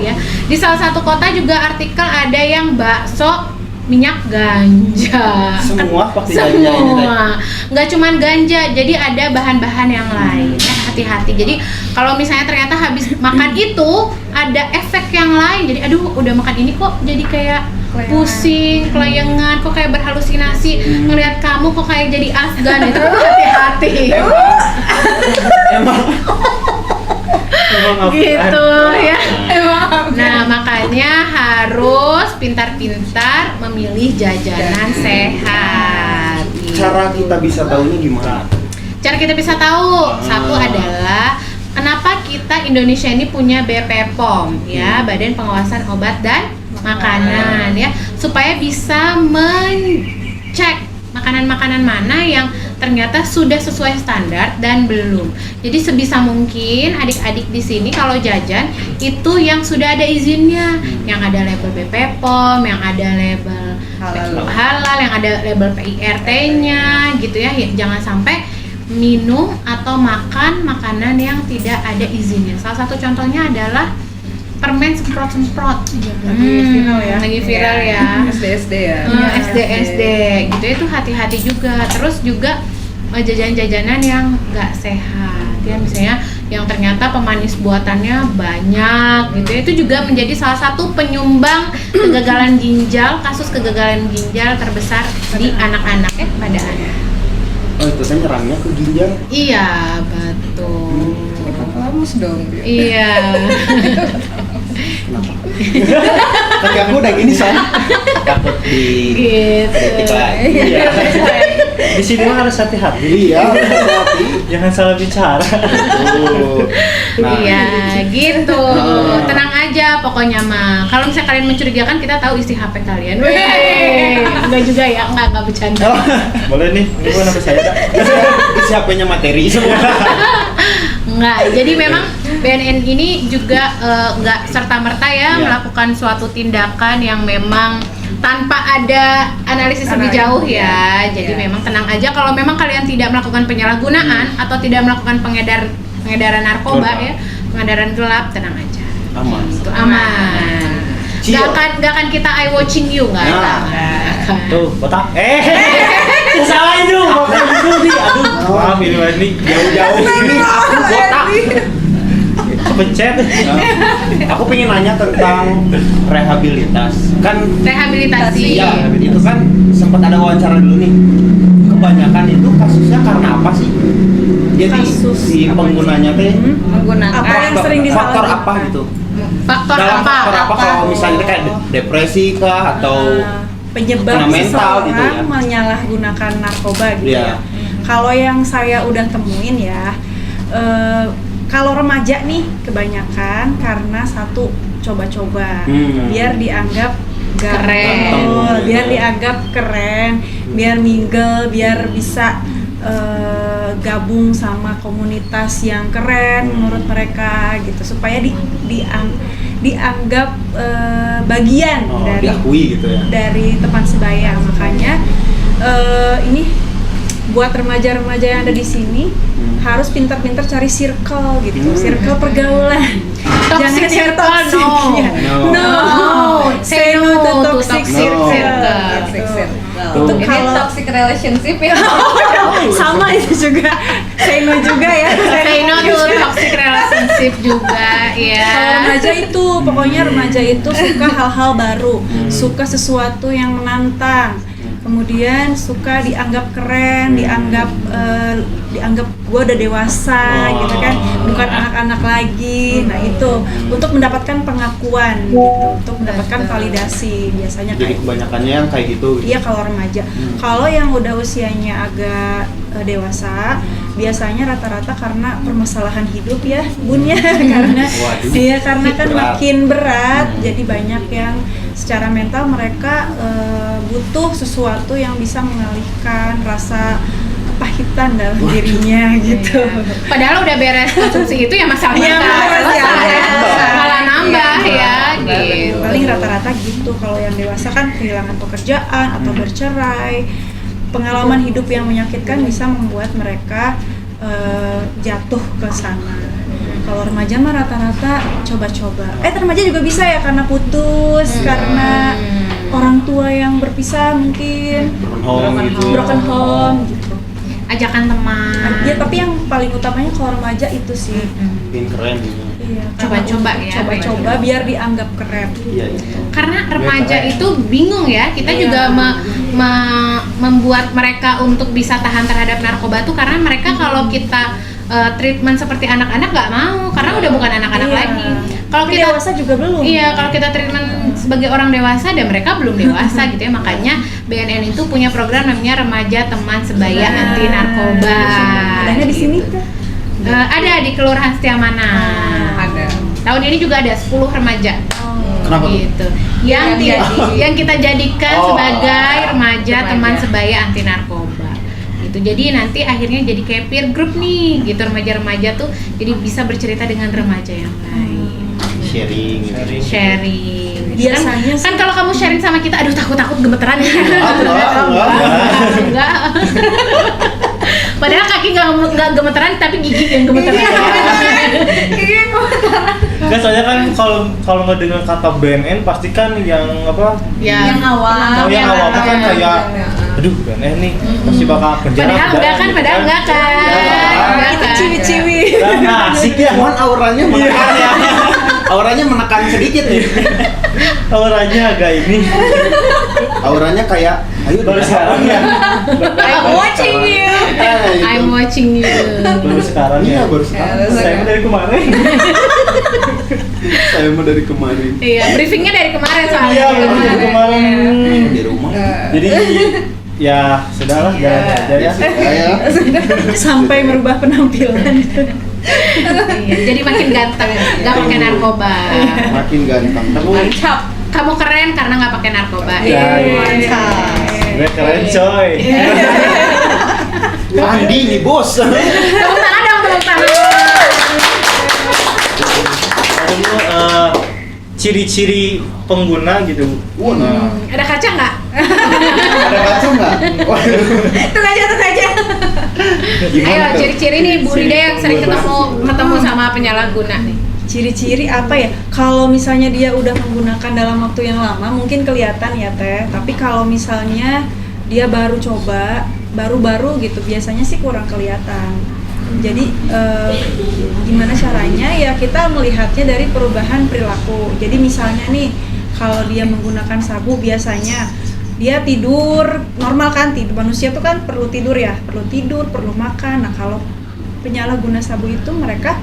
Ya. Di salah satu kota juga artikel ada yang bakso minyak ganja. Semua pasti ganja ini, Semua. Nggak cuman ganja, jadi ada bahan-bahan yang lain. Ya, hati-hati. Jadi kalau misalnya ternyata habis makan itu ada efek yang lain. Jadi aduh udah makan ini kok jadi kayak pusing, kelayangan, kok kayak berhalusinasi, ngelihat kamu kok kayak jadi Afgan, itu hati-hati. Emang Gitu ya. Nah makanya harus pintar-pintar memilih jajanan sehat. cara kita bisa tahunya gimana? Cara kita bisa tahu, satu adalah kenapa kita Indonesia ini punya BP POM ya, Badan Pengawasan Obat dan Makanan ya, supaya bisa mencek makanan-makanan mana yang ternyata sudah sesuai standar dan belum. Jadi sebisa mungkin adik-adik di sini kalau jajan itu yang sudah ada izinnya, yang ada label BP POM, yang ada label halal, yang ada label PIRT-nya gitu ya. Jangan sampai minum atau makan makanan yang tidak ada izinnya. Salah satu contohnya adalah permen semprot-semprot. Lagi viral ya. Lagi viral ya. SD ya. SD gitu itu hati-hati juga. Terus juga jajan-jajanan yang nggak sehat ya, misalnya yang ternyata pemanis buatannya banyak gitu ya, itu juga menjadi salah satu penyumbang kegagalan ginjal, kasus kegagalan ginjal terbesar di anak-anak pada anak. Oh itu kan nyerangnya ke ginjal. Iya betul. Lemus dong. Iya. Kenapa? Tapi aku udah gini soalnya takut di Gitu. kritik lagi. Iya. Di sini mah harus hati-hati. Iya, hati. Jangan salah bicara. Tuh. Nah, Iya gitu. Tenang aja pokoknya mah. Kalau misalnya kalian mencurigakan, kita tahu isi HP kalian. Enggak juga ya, enggak bercanda. Boleh nih, ini gua nama saya dah. isi HP-nya materi semua. Enggak. Jadi memang BNN ini juga nggak serta-merta ya melakukan suatu tindakan yang memang tanpa ada analisis lebih jauh ya. Jadi memang tenang aja kalau memang kalian tidak melakukan penyalahgunaan atau tidak melakukan pengedaran narkoba ya, pengedaran gelap, tenang aja. Aman. Itu aman. Cio. Gak akan kita eye watching you nggak ada. Tuh, botak. Salah itu. Bukan itu nih. Aduh, maaf ini jauh-jauh. Ini aku botak. Kepencet. Aku pengen nanya tentang rehabilitas. Kan Rehabilitasi. iya, itu kan sempat ada wawancara dulu nih. Kebanyakan itu kasusnya karena apa sih? Jadi Kasus si penggunanya teh Menggunakan Apa yang sering faktor disalahgunakan? apa gitu? Faktor Dalam apa? faktor apa kalau misalnya kayak depresi kah atau penyebab kena mental seseorang gitu ya? menyalahgunakan narkoba gitu Iya. ya. Kalau yang saya udah temuin ya, kalau remaja nih kebanyakan karena satu coba-coba, biar dianggap Keren. gaul, biar dianggap keren, biar mingle, biar bisa gabung sama komunitas yang keren menurut mereka gitu, supaya dianggap bagian diakui gitu ya. dari teman sebaya. Makanya ini buat remaja-remaja yang ada di sini harus pintar-pintar cari circle gitu, circle pergaulan. Toxic yang circle, toxic. no. Ya. No. Say no to toxic No. circle. toxic circle. Itu Ini kalau toxic relationship ya. sama itu juga say no juga ya. Say no to toxic relationship juga ya. Kalau remaja itu pokoknya remaja itu suka hal-hal baru, suka sesuatu yang menantang, kemudian suka dianggap keren, dianggap gue udah dewasa gitu kan, bukan anak-anak lagi. Nah itu untuk mendapatkan pengakuan gitu, untuk mendapatkan validasi biasanya Jadi kayak kebanyakannya yang kayak gitu. iya kalau remaja. Kalau yang udah usianya agak dewasa, biasanya rata-rata karena permasalahan hidup ya, Bun ya, karena Waduh. iya karena kan Berat. makin berat, jadi banyak yang secara mental mereka butuh sesuatu yang bisa mengalihkan rasa kepahitan dalam dirinya gitu. Padahal udah beres konsumsi itu ya masalah Iya, mereka beres ya. selesai. Malah nambah ya gitu. Paling rata-rata gitu. Kalau yang dewasa kan kehilangan pekerjaan atau bercerai, pengalaman hidup yang menyakitkan bisa membuat mereka jatuh ke sana. Kalau remaja mah rata-rata coba-coba. Remaja juga bisa ya karena putus, karena orang tua yang berpisah mungkin, broken home gitu. Ajakan teman. Ya tapi yang paling utamanya kalau remaja itu sih. Bikin keren gitu. Iya, Coba-coba karena ya. Coba-coba biar dianggap keren. Iya itu. Karena remaja itu bingung ya, kita juga membuat mereka untuk bisa tahan terhadap narkoba tuh karena mereka kalau kita treatment seperti anak-anak nggak mau karena udah bukan anak-anak Iya. lagi. Kalau Tapi kita dewasa juga belum. Iya, kalau kita treatment sebagai orang dewasa dan mereka belum dewasa gitu ya, makanya BNN itu punya program namanya Remaja Teman Sebaya Anti Narkoba. Adanya di sini tuh. Ada di Kelurahan Setiamana. Ada. Tahun ini juga ada 10 remaja. Kenapa tuh? Gitu. Yang kita jadikan sebagai remaja teman sebaya anti narkoba. Gitu. Jadi nanti akhirnya jadi kayak peer group nih, gitu remaja-remaja tuh jadi bisa bercerita dengan remaja yang lain. Sharing gitu. Sharing. Biasanya kan kalau kamu sharing sama kita, aduh takut gemeteran ya. Enggak. Padahal kaki nggak gemeteran tapi gigi yang gemeteran. Kan soalnya kan kalau ngedengar kata BNN pasti kan yang apa? Yang awal. Yang awal kan kayak aduh BNN nih pasti bakal kerja. Padahal enggak kan, padahal enggak kan. Enggak Itu kan. ciwi-ciwi. Nah, asik ya. Cuman auranya menekan ya. Auranya menekan sedikit nih. Auranya agak ini. Auranya kayak ayo Baru sekarang ya. I'm watching you. I'm watching you. Baru sekarang Iya ya. baru sekarang. Saya mah dari kemarin. Saya mau dari kemarin. Iya, briefingnya dari kemarin soalnya. Iya, dari kemarin. Di rumah. Jadi ya sudahlah jalan aja ya. Saya Sampai merubah penampilan. Iya, jadi makin ganteng, nggak pakai narkoba. makin ganteng. Tapi Mantap. Kamu keren karena nggak pakai narkoba. Ya, Mantap. gue keren coy. Andi nih bos. Tepuk tangan dong, tepuk tangan. ciri-ciri pengguna gitu. Nah, Ada kaca nggak? ada kaca nggak? Tuh aja. Ayo tuh? ciri-ciri nih Bu Rida yang sering ketemu sama penyalahguna nih. Ciri-ciri apa ya? Kalau misalnya dia udah menggunakan dalam waktu yang lama mungkin kelihatan ya Teh. Tapi kalau misalnya dia baru coba, baru-baru gitu, biasanya sih kurang kelihatan. Jadi gimana caranya ya kita melihatnya dari perubahan perilaku. Jadi misalnya nih kalau dia menggunakan sabu biasanya dia tidur normal kan, tidur manusia tuh kan perlu tidur ya, perlu makan. Nah kalau penyalahguna sabu itu mereka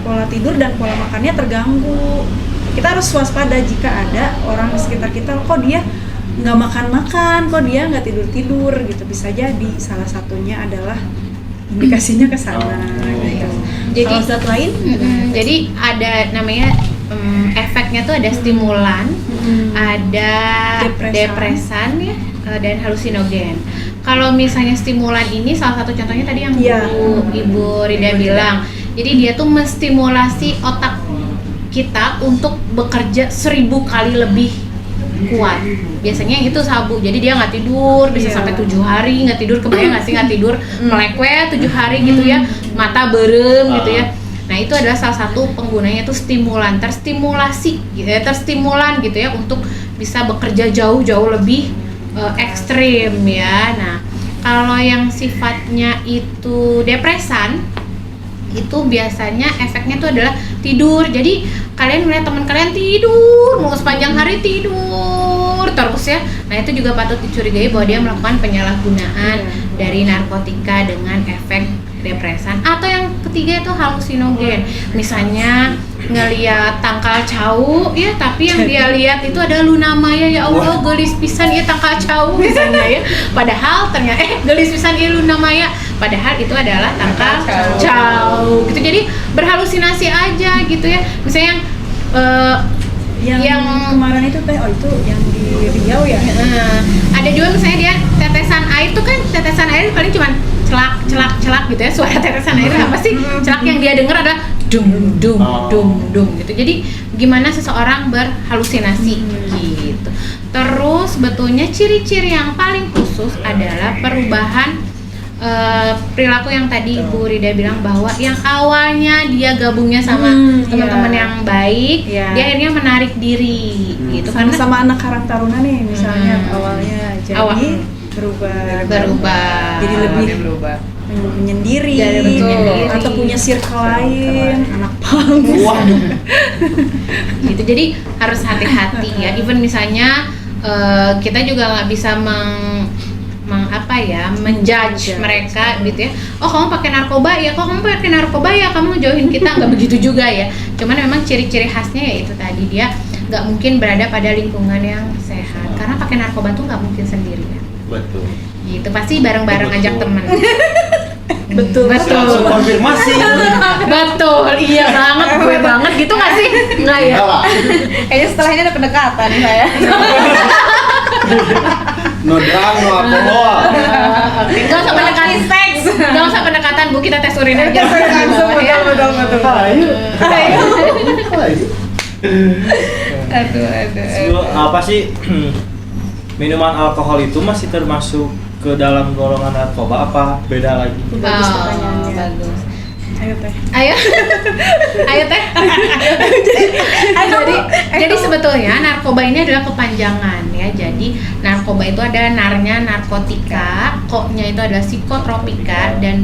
pola tidur dan pola makannya terganggu. Kita harus waspada jika ada orang di sekitar kita, kok dia nggak makan, kok dia nggak tidur gitu. Bisa jadi salah satunya adalah indikasinya ke sana. Gitu. Jadi Kalau zat lain, jadi ada namanya efeknya tuh ada stimulan, ada depresan ya, dan halusinogen. Kalau misalnya stimulan ini salah satu contohnya tadi yang Ibu Rida bilang. Jadi dia tuh menstimulasi otak kita untuk bekerja 1000 kali lebih kuat. Biasanya itu sabu. Jadi dia nggak tidur bisa sampai 7 hari nggak tidur. Kebayang nggak sih nggak tidur melek 7 hari gitu ya, mata berem gitu ya. Nah itu adalah salah satu penggunanya itu stimulan, terstimulasi gitu ya, terstimulan gitu ya untuk bisa bekerja jauh lebih ekstrim ya. Nah kalau yang sifatnya itu depresan itu biasanya efeknya itu adalah tidur. Jadi kalian melihat teman kalian tidur mau sepanjang hari tidur terus ya. Nah itu juga patut dicurigai bahwa dia melakukan penyalahgunaan dari narkotika dengan efek depresan. Atau yang ketiga itu halusinogen. Misalnya ngelihat tangkal cau ya, tapi yang dia lihat itu ada lunamaya. Ya Allah, gelis pisan ya tangkal cau misalnya ya. Padahal ternyata gelis pisan ya lunamaya. Padahal itu adalah tangkal cau. Gitu. Jadi berhalusinasi aja gitu ya. Misalnya yang kemarin itu Teh, itu yang di Riau ya. Ada juga misalnya dia tetesan air tuh kan, tetesan air paling cuman celak gitu ya, suara tetesan air apa sih? Celak yang dia dengar adalah dum gitu. Jadi gimana seseorang berhalusinasi gitu. Terus sebetulnya ciri-ciri yang paling khusus adalah perubahan perilaku yang tadi Bu Rida bilang bahwa yang awalnya dia gabungnya sama teman-teman yang baik, dia akhirnya menarik diri gitu. Sama anak karang taruna nih misalnya awalnya jadi berubah jadi lebih menyendiri atau punya circle lain, anak pang. Gitu. Jadi harus hati-hati ya. Even misalnya kita juga nggak bisa menjudge mereka gitu ya. Oh kamu pakai narkoba ya, kamu jauhin kita, nggak begitu juga ya. Cuman memang ciri-ciri khasnya ya itu tadi, dia nggak mungkin berada pada lingkungan yang sehat karena pakai narkoba tuh nggak mungkin sendirian. Betul. Gitu pasti bareng-bareng ngajak temen. Betul. Langsung konfirmasi. Betul, iya banget, gue banget gitu nggak sih? Nggak ya? Kayaknya setelahnya ada pendekatan saya. No drug, no alkohol. Nggak usah pendekatan seks, nggak usah pendekatan Bu, kita tes urin aja. Betul. Aduh. Apa sih minuman alkohol itu masih termasuk ke dalam golongan narkoba apa beda lagi? Bagus pertanyaannya. Bagus. Ayo Teh. Ayo Teh. Jadi sebetulnya narkoba ini adalah kepanjangan ya. Jadi narkoba itu ada narnya narkotika, koknya itu adalah psikotropika, dan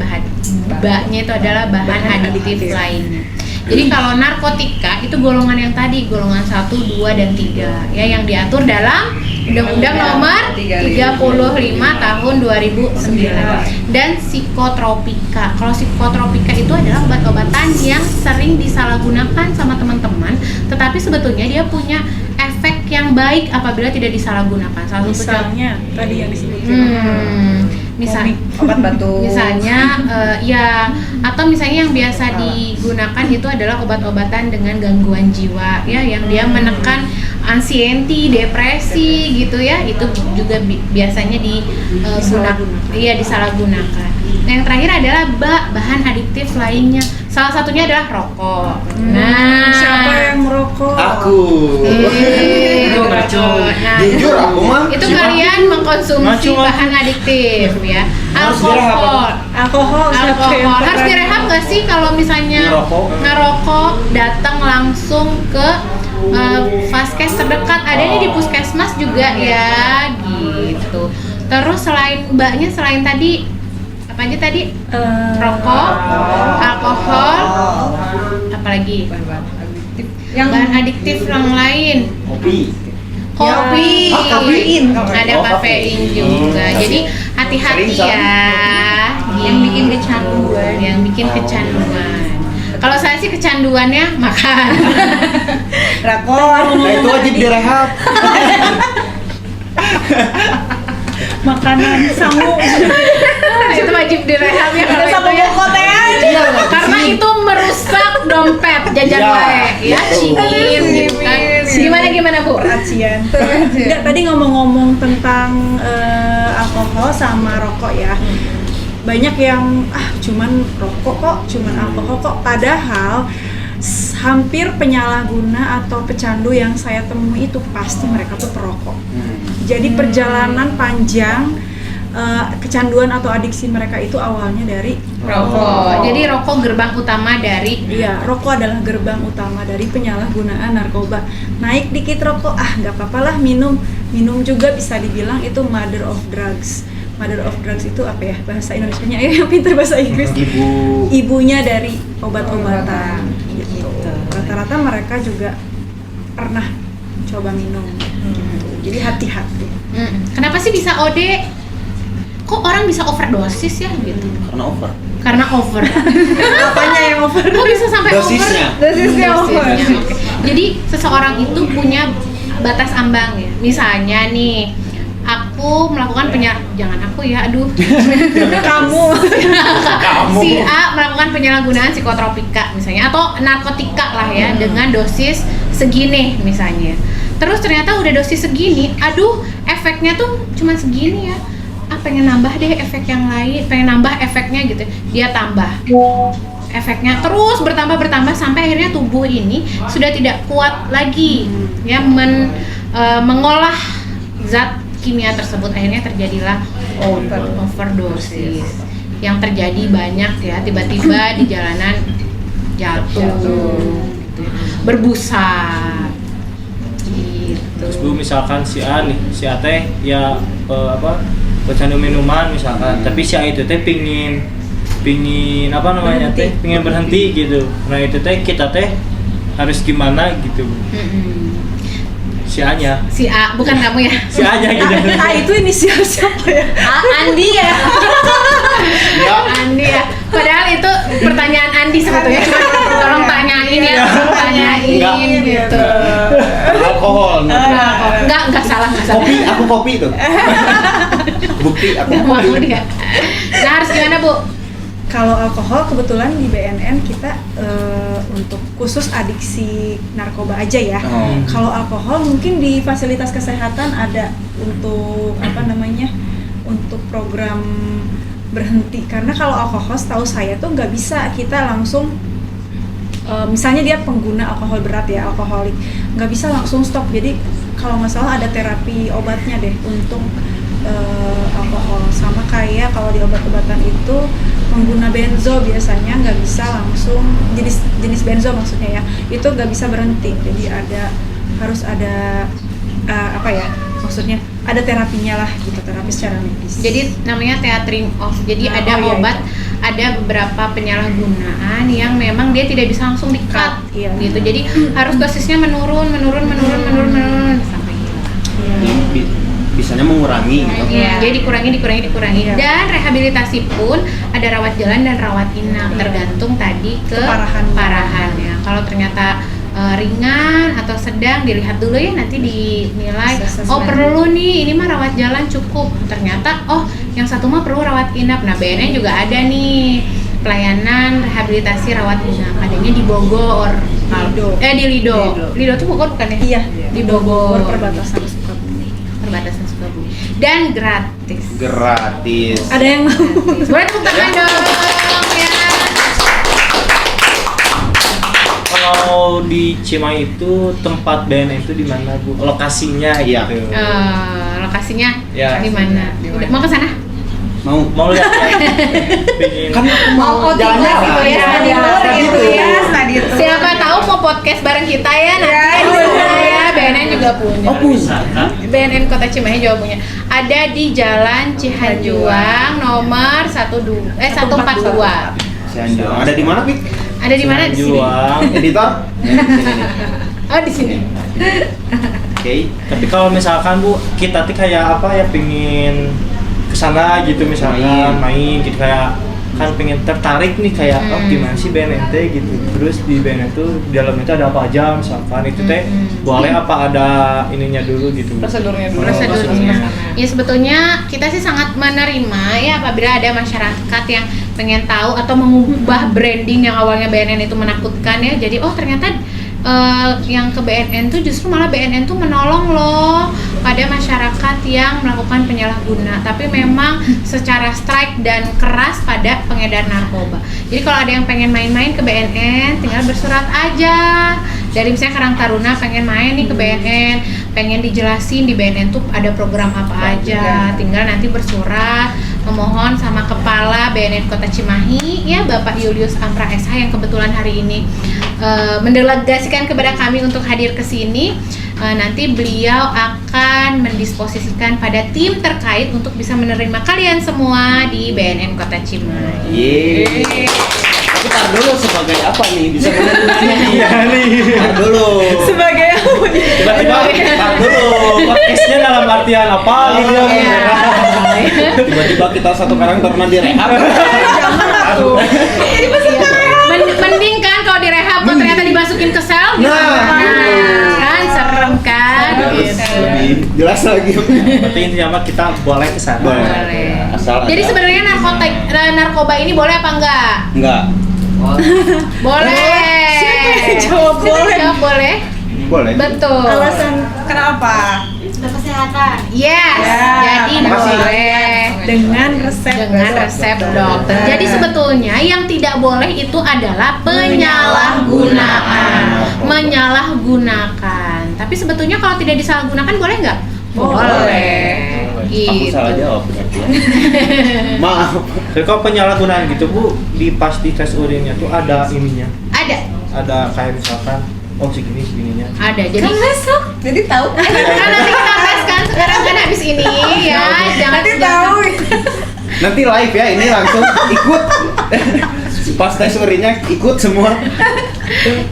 baknya itu adalah bahan adiktif lainnya. Jadi kalau narkotika itu golongan yang tadi, golongan 1, 2, dan 3 ya, yang diatur dalam Undang-Undang Nomor 35 Tahun 2009. Dan psikotropika. Kalau psikotropika itu adalah obat-obatan yang sering disalahgunakan sama teman-teman, tetapi sebetulnya dia punya efek yang baik apabila tidak disalahgunakan. Salah satu Misalnya tadi yang disebutkan. Misalnya Obat batuk. misalnya ya, atau misalnya yang biasa digunakan itu adalah obat-obatan dengan gangguan jiwa ya, yang dia menekan anxiety, depresi gitu ya, itu juga biasanya disalahgunakan. Yang terakhir adalah bahan adiktif lainnya. Salah satunya adalah rokok. Siapa yang merokok? Aku. Itu ngaco. Nah, Jujur aku mah. itu Siapa? kalian mengkonsumsi Ngaco. bahan adiktif ya. Harus direhab. Alkohol siapa yang Alkohol harus pakai? direhab nggak sih kalau misalnya ngerokok datang langsung ke vaskes terdekat, adanya di puskesmas juga ya gitu. Terus selain mbaknya, selain tadi apa aja tadi? Rokok, alkohol, apalagi bahan adiktif yang lain. Kopi. Kopi, kafein. ada Oh, kafein juga. Jadi hati-hati Sering, ya. Yang bikin kecanduan. Yang bikin kecanduan. Kalau saya sih kecanduannya makan. Rakor. Nah itu wajib direhab. Makanan sangu. Itu wajib direhab ya kalau itu ya. Iya, Karena itu merusak dompet jajan Iya, gue ya, betul. cingin gitu kan. Gimana Bu? Acian. Enggak, tadi ngomong-ngomong tentang alkohol sama rokok ya. Banyak yang cuman rokok kok, cuman alkohol kok. Padahal hampir penyalahguna atau pecandu yang saya temui itu pasti mereka tuh perokok. Jadi perjalanan panjang kecanduan atau adiksi mereka itu awalnya dari Rokok. Jadi rokok gerbang utama dari Iya, rokok adalah gerbang utama dari penyalahgunaan narkoba. Naik dikit rokok, nggak apa-apa lah minum. Minum juga bisa dibilang itu mother of drugs. Mother of drugs itu apa ya bahasa Indonesianya? Yang pintar bahasa Inggris. Ibunya dari obat-obatan. Gitu. Rata-rata mereka juga pernah coba minum. Gitu. Jadi hati-hati. Kenapa sih bisa OD? Kok orang bisa overdosis ya gitu? Karena over. Apanya yang over? Kok bisa sampai Dosisnya. over? Dosisnya over. Oke. Jadi seseorang itu punya batas ambang ya. Misalnya nih, aku melakukan jangan aku ya, aduh. Kamu. Si A melakukan penyalahgunaan psikotropika misalnya atau narkotika lah ya dengan dosis segini misalnya. Terus ternyata udah dosis segini, aduh efeknya tuh cuma segini ya. Pengen nambah deh efek yang lain, pengen nambah efeknya gitu. Dia tambah efeknya terus bertambah sampai akhirnya tubuh ini sudah tidak kuat lagi ya mengolah zat kimia tersebut, akhirnya terjadilah overdosis yang terjadi banyak ya, tiba-tiba di jalanan jatuh gitu, berbusa gitu. Terus Bu, misalkan si A teh ya pecandu minuman misalkan, tapi si A itu teh pingin apa namanya teh pingin berhenti gitu. Nah itu teh kita teh harus gimana gitu. Si A-nya. Si A, bukan kamu ya? Si A-nya gitu. Itu inisial siapa ya? Andi ya. Andi ya. Padahal itu pertanyaan Andi sebetulnya. Tolong tanyain ya, tanyain gitu. Alkohol. Enggak salah. Aku kopi tuh. Bukti aku Mau kopi. dia. Nah, harus gimana, Bu? Kalau alkohol kebetulan di BNN kita untuk khusus adiksi narkoba aja ya. Kalau alkohol mungkin di fasilitas kesehatan ada untuk untuk program berhenti, karena kalau alkohol setahu saya tuh nggak bisa kita langsung misalnya dia pengguna alkohol berat ya, alkoholik, nggak bisa langsung stop. Jadi kalau nggak salah ada terapi obatnya deh untuk alkohol. Sama kayak kalau di obat-obatan itu pengguna benzo biasanya nggak bisa langsung, jenis benzo maksudnya ya, itu nggak bisa berhenti. Jadi harus ada maksudnya ada terapinya lah gitu, terapi secara medis. Jadi namanya teatering off. Jadi ada obat, ada beberapa penyalahgunaan yang memang dia tidak bisa langsung di-cut gitu. Jadi harus dosisnya menurun sampai hilang. Bisanya mengurangi gitu. Jadi dikurangi. Dan rehabilitasi pun ada rawat jalan dan rawat inap, tergantung tadi keparahannya. Kalau ternyata ringan atau sedang, dilihat dulu ya, nanti dinilai perlu nih, ini mah rawat jalan cukup, ternyata yang satu mah perlu rawat inap. Nah BNN juga ada nih pelayanan rehabilitasi rawat inap, adanya di Bogor, di Lido tuh Bogor bukan ya? Iya, di Bogor, perbatasan Sukabumi. dan gratis. Gratis. Ada yang mau? Boleh tepuk tangan dong ya. Kalau di Cimahi itu tempat BNN itu di mana Bu? Lokasinya Iya. gitu. Lokasinya Ya. di mana? Udah mau ke sana? Mau Lihat ya? Pengen. kan aku mau jalan-jalan. gitu ya, study tour gitu ya, study tour. Siapa tahu mau podcast bareng kita ya nanti di sana ya. BNN juga punya. Oh, punya. BNN Kota Cimahi juga punya. Ada di Jalan Cihanjuang nomor 142. Cianjur. Ada di mana, Pik? Ada di mana? Di sini. Juang. Editor? Oh, di sini. Oke. Tapi kalau misalkan Bu, kita tuh kayak apa ya, pingin kesana gitu misalkan main gitu, kayak kan pengen tertarik nih kayak oh gimana sih BNN teh gitu. Terus di BNN tuh di dalamnya itu ada apa aja misalkan itu teh boleh apa ada ininya dulu gitu. Prosedurnya dulu. Prosedurnya. Ya sebetulnya kita sih sangat menerima ya apabila ada masyarakat yang pengen tahu atau mengubah branding yang awalnya BNN itu menakutkan ya. Jadi oh ternyata yang ke BNN tuh justru malah BNN tuh menolong loh pada masyarakat yang melakukan penyalahguna, tapi memang secara strike dan keras pada pengedar narkoba. Jadi kalau ada yang pengen main-main ke BNN, tinggal bersurat aja. Dari misalnya Karang Taruna pengen main nih ke BNN, pengen dijelasin di BNN tuh ada program apa aja, tinggal nanti bersurat memohon sama Kepala BNN Kota Cimahi ya Bapak Julius Amra SH yang kebetulan hari ini mendelegasikan kepada kami untuk hadir ke sini. Nanti beliau akan mendisposisikan pada tim terkait untuk bisa menerima kalian semua di BNN Kota Cimahi. Yeay. Tapi tar dulu sebagai apa nih? Bisa menerusnya nih. Iya nih. Tar dulu. Sebagai apa nih? Tiba-tiba tar dulu. Podcastnya dalam artian apa gitu ya? Tiba-tiba kita satu Karang Taruna direhab. Mending kan kalau direhab kok ternyata dimasukin ke sel gitu. Kan serem kan gitu. Lebih jelas lagi. Berarti intinya mah kita boleh kesana. Boleh. Asal Jadi ada. sebenarnya narkoba ini boleh apa enggak? Enggak. Boleh. Jawab boleh. Jawab boleh. Boleh. Betul. Alasan Kenapa? Untuk kesehatan. Yes. Jadi Makasih. boleh dengan resep dokter. Jadi sebetulnya yang tidak boleh itu adalah penyalahgunaan. Menyalahgunakan. Tapi sebetulnya kalau tidak disalahgunakan boleh nggak? Boleh. Aku Gitu. salah jawab berarti ya. Maaf. Jadi kalau penyalahgunaan gitu Bu, pas di tes urinnya tuh ada ininya. Ada kayak misalkan oh segininya. Ada. Jadi Masuk. Jadi tahu. kan nanti kita tes kan sekarang kan habis ini ya. Jangan Nanti tahu. Nanti live ya, ini langsung ikut. Pas tes urinnya ikut semua.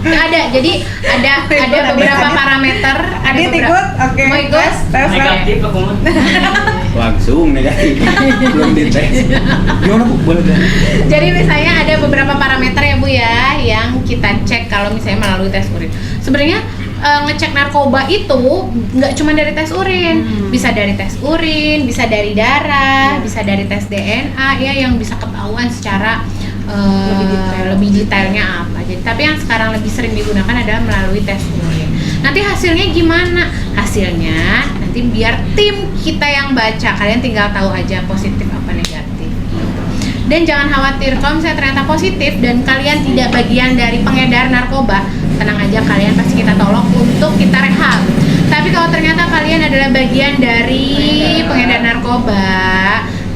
Ada. Jadi ada beberapa parameter. Ada Adit beberapa. ikut? Oke. Mau ikut? Tes. Langsung negatif. Belum dites. Gimana Bu? Boleh deh. Jadi misalnya ada beberapa parameter ya Bu ya yang kita cek kalau misalnya melalui tes urin. Sebenarnya ngecek narkoba itu nggak cuma dari tes urin, bisa dari tes urin, bisa dari darah, bisa dari tes DNA ya yang bisa ketahuan secara lebih detailnya apa. Jadi tapi yang sekarang lebih sering digunakan adalah melalui tes urin. Nanti hasilnya gimana? Hasilnya nanti biar tim kita yang baca, kalian tinggal tahu aja positif apa negatif gitu. Dan jangan khawatir kalau misalnya ternyata positif dan kalian tidak bagian dari pengedar narkoba, tenang aja, kalian pasti kita tolong untuk kita rehab. Tapi kalau ternyata kalian adalah bagian dari pengedar narkoba,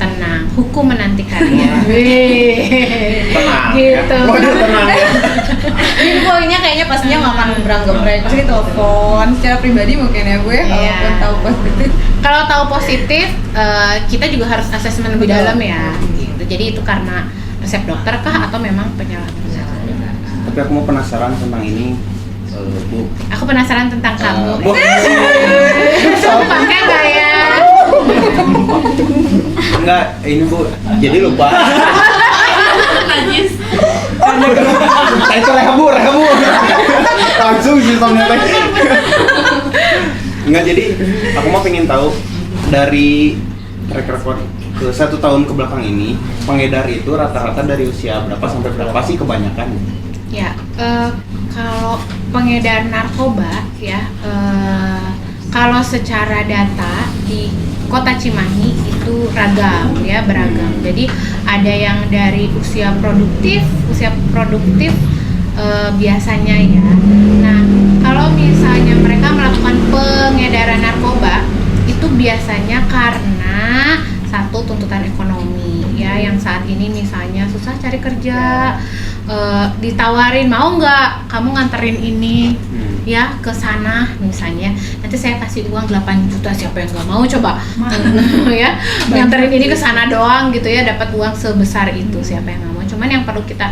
tenang, hukum menanti kalian. Tenang. Gitu. Ya. Waduh, tenang ya. Ini poinnya kayaknya pastinya nggak akan gembrang-gembreng. Pasti telepon secara pribadi mungkin ya Bu ya. Iya. Kalaupun tahu positif. Kalau tahu positif, kita juga harus asesmen lebih dalam ya. Gitu. Jadi itu karena resep dokter kah atau memang penyalahgunaan? Tapi aku mau penasaran tentang ini, Bu. Aku penasaran tentang kamu. Bu. Pakai nggak ya? Enggak, ini Bu. Jadi lupa. Najis. Itu rehabu. Langsung sistemnya teh. Enggak, jadi aku mau pengen tahu dari track record ke 1 tahun ke belakang ini, pengedar itu rata-rata dari usia berapa sampai berapa sih kebanyakan? Ya, kalau pengedar narkoba ya, kalau secara data di Kota Cimahi itu ragam ya, beragam. Jadi ada yang dari usia produktif biasanya ya. Nah, kalau misalnya mereka melakukan pengedaran narkoba itu biasanya karena satu, tuntutan ekonomi ya, yang saat ini misalnya susah cari kerja, ditawarin mau nggak kamu nganterin ini ya ke sana misalnya, nanti saya kasih uang 8 juta, siapa yang nggak mau coba ya nganterin ini ke sana doang gitu ya, dapat uang sebesar itu, siapa yang nggak mau. Cuman yang perlu kita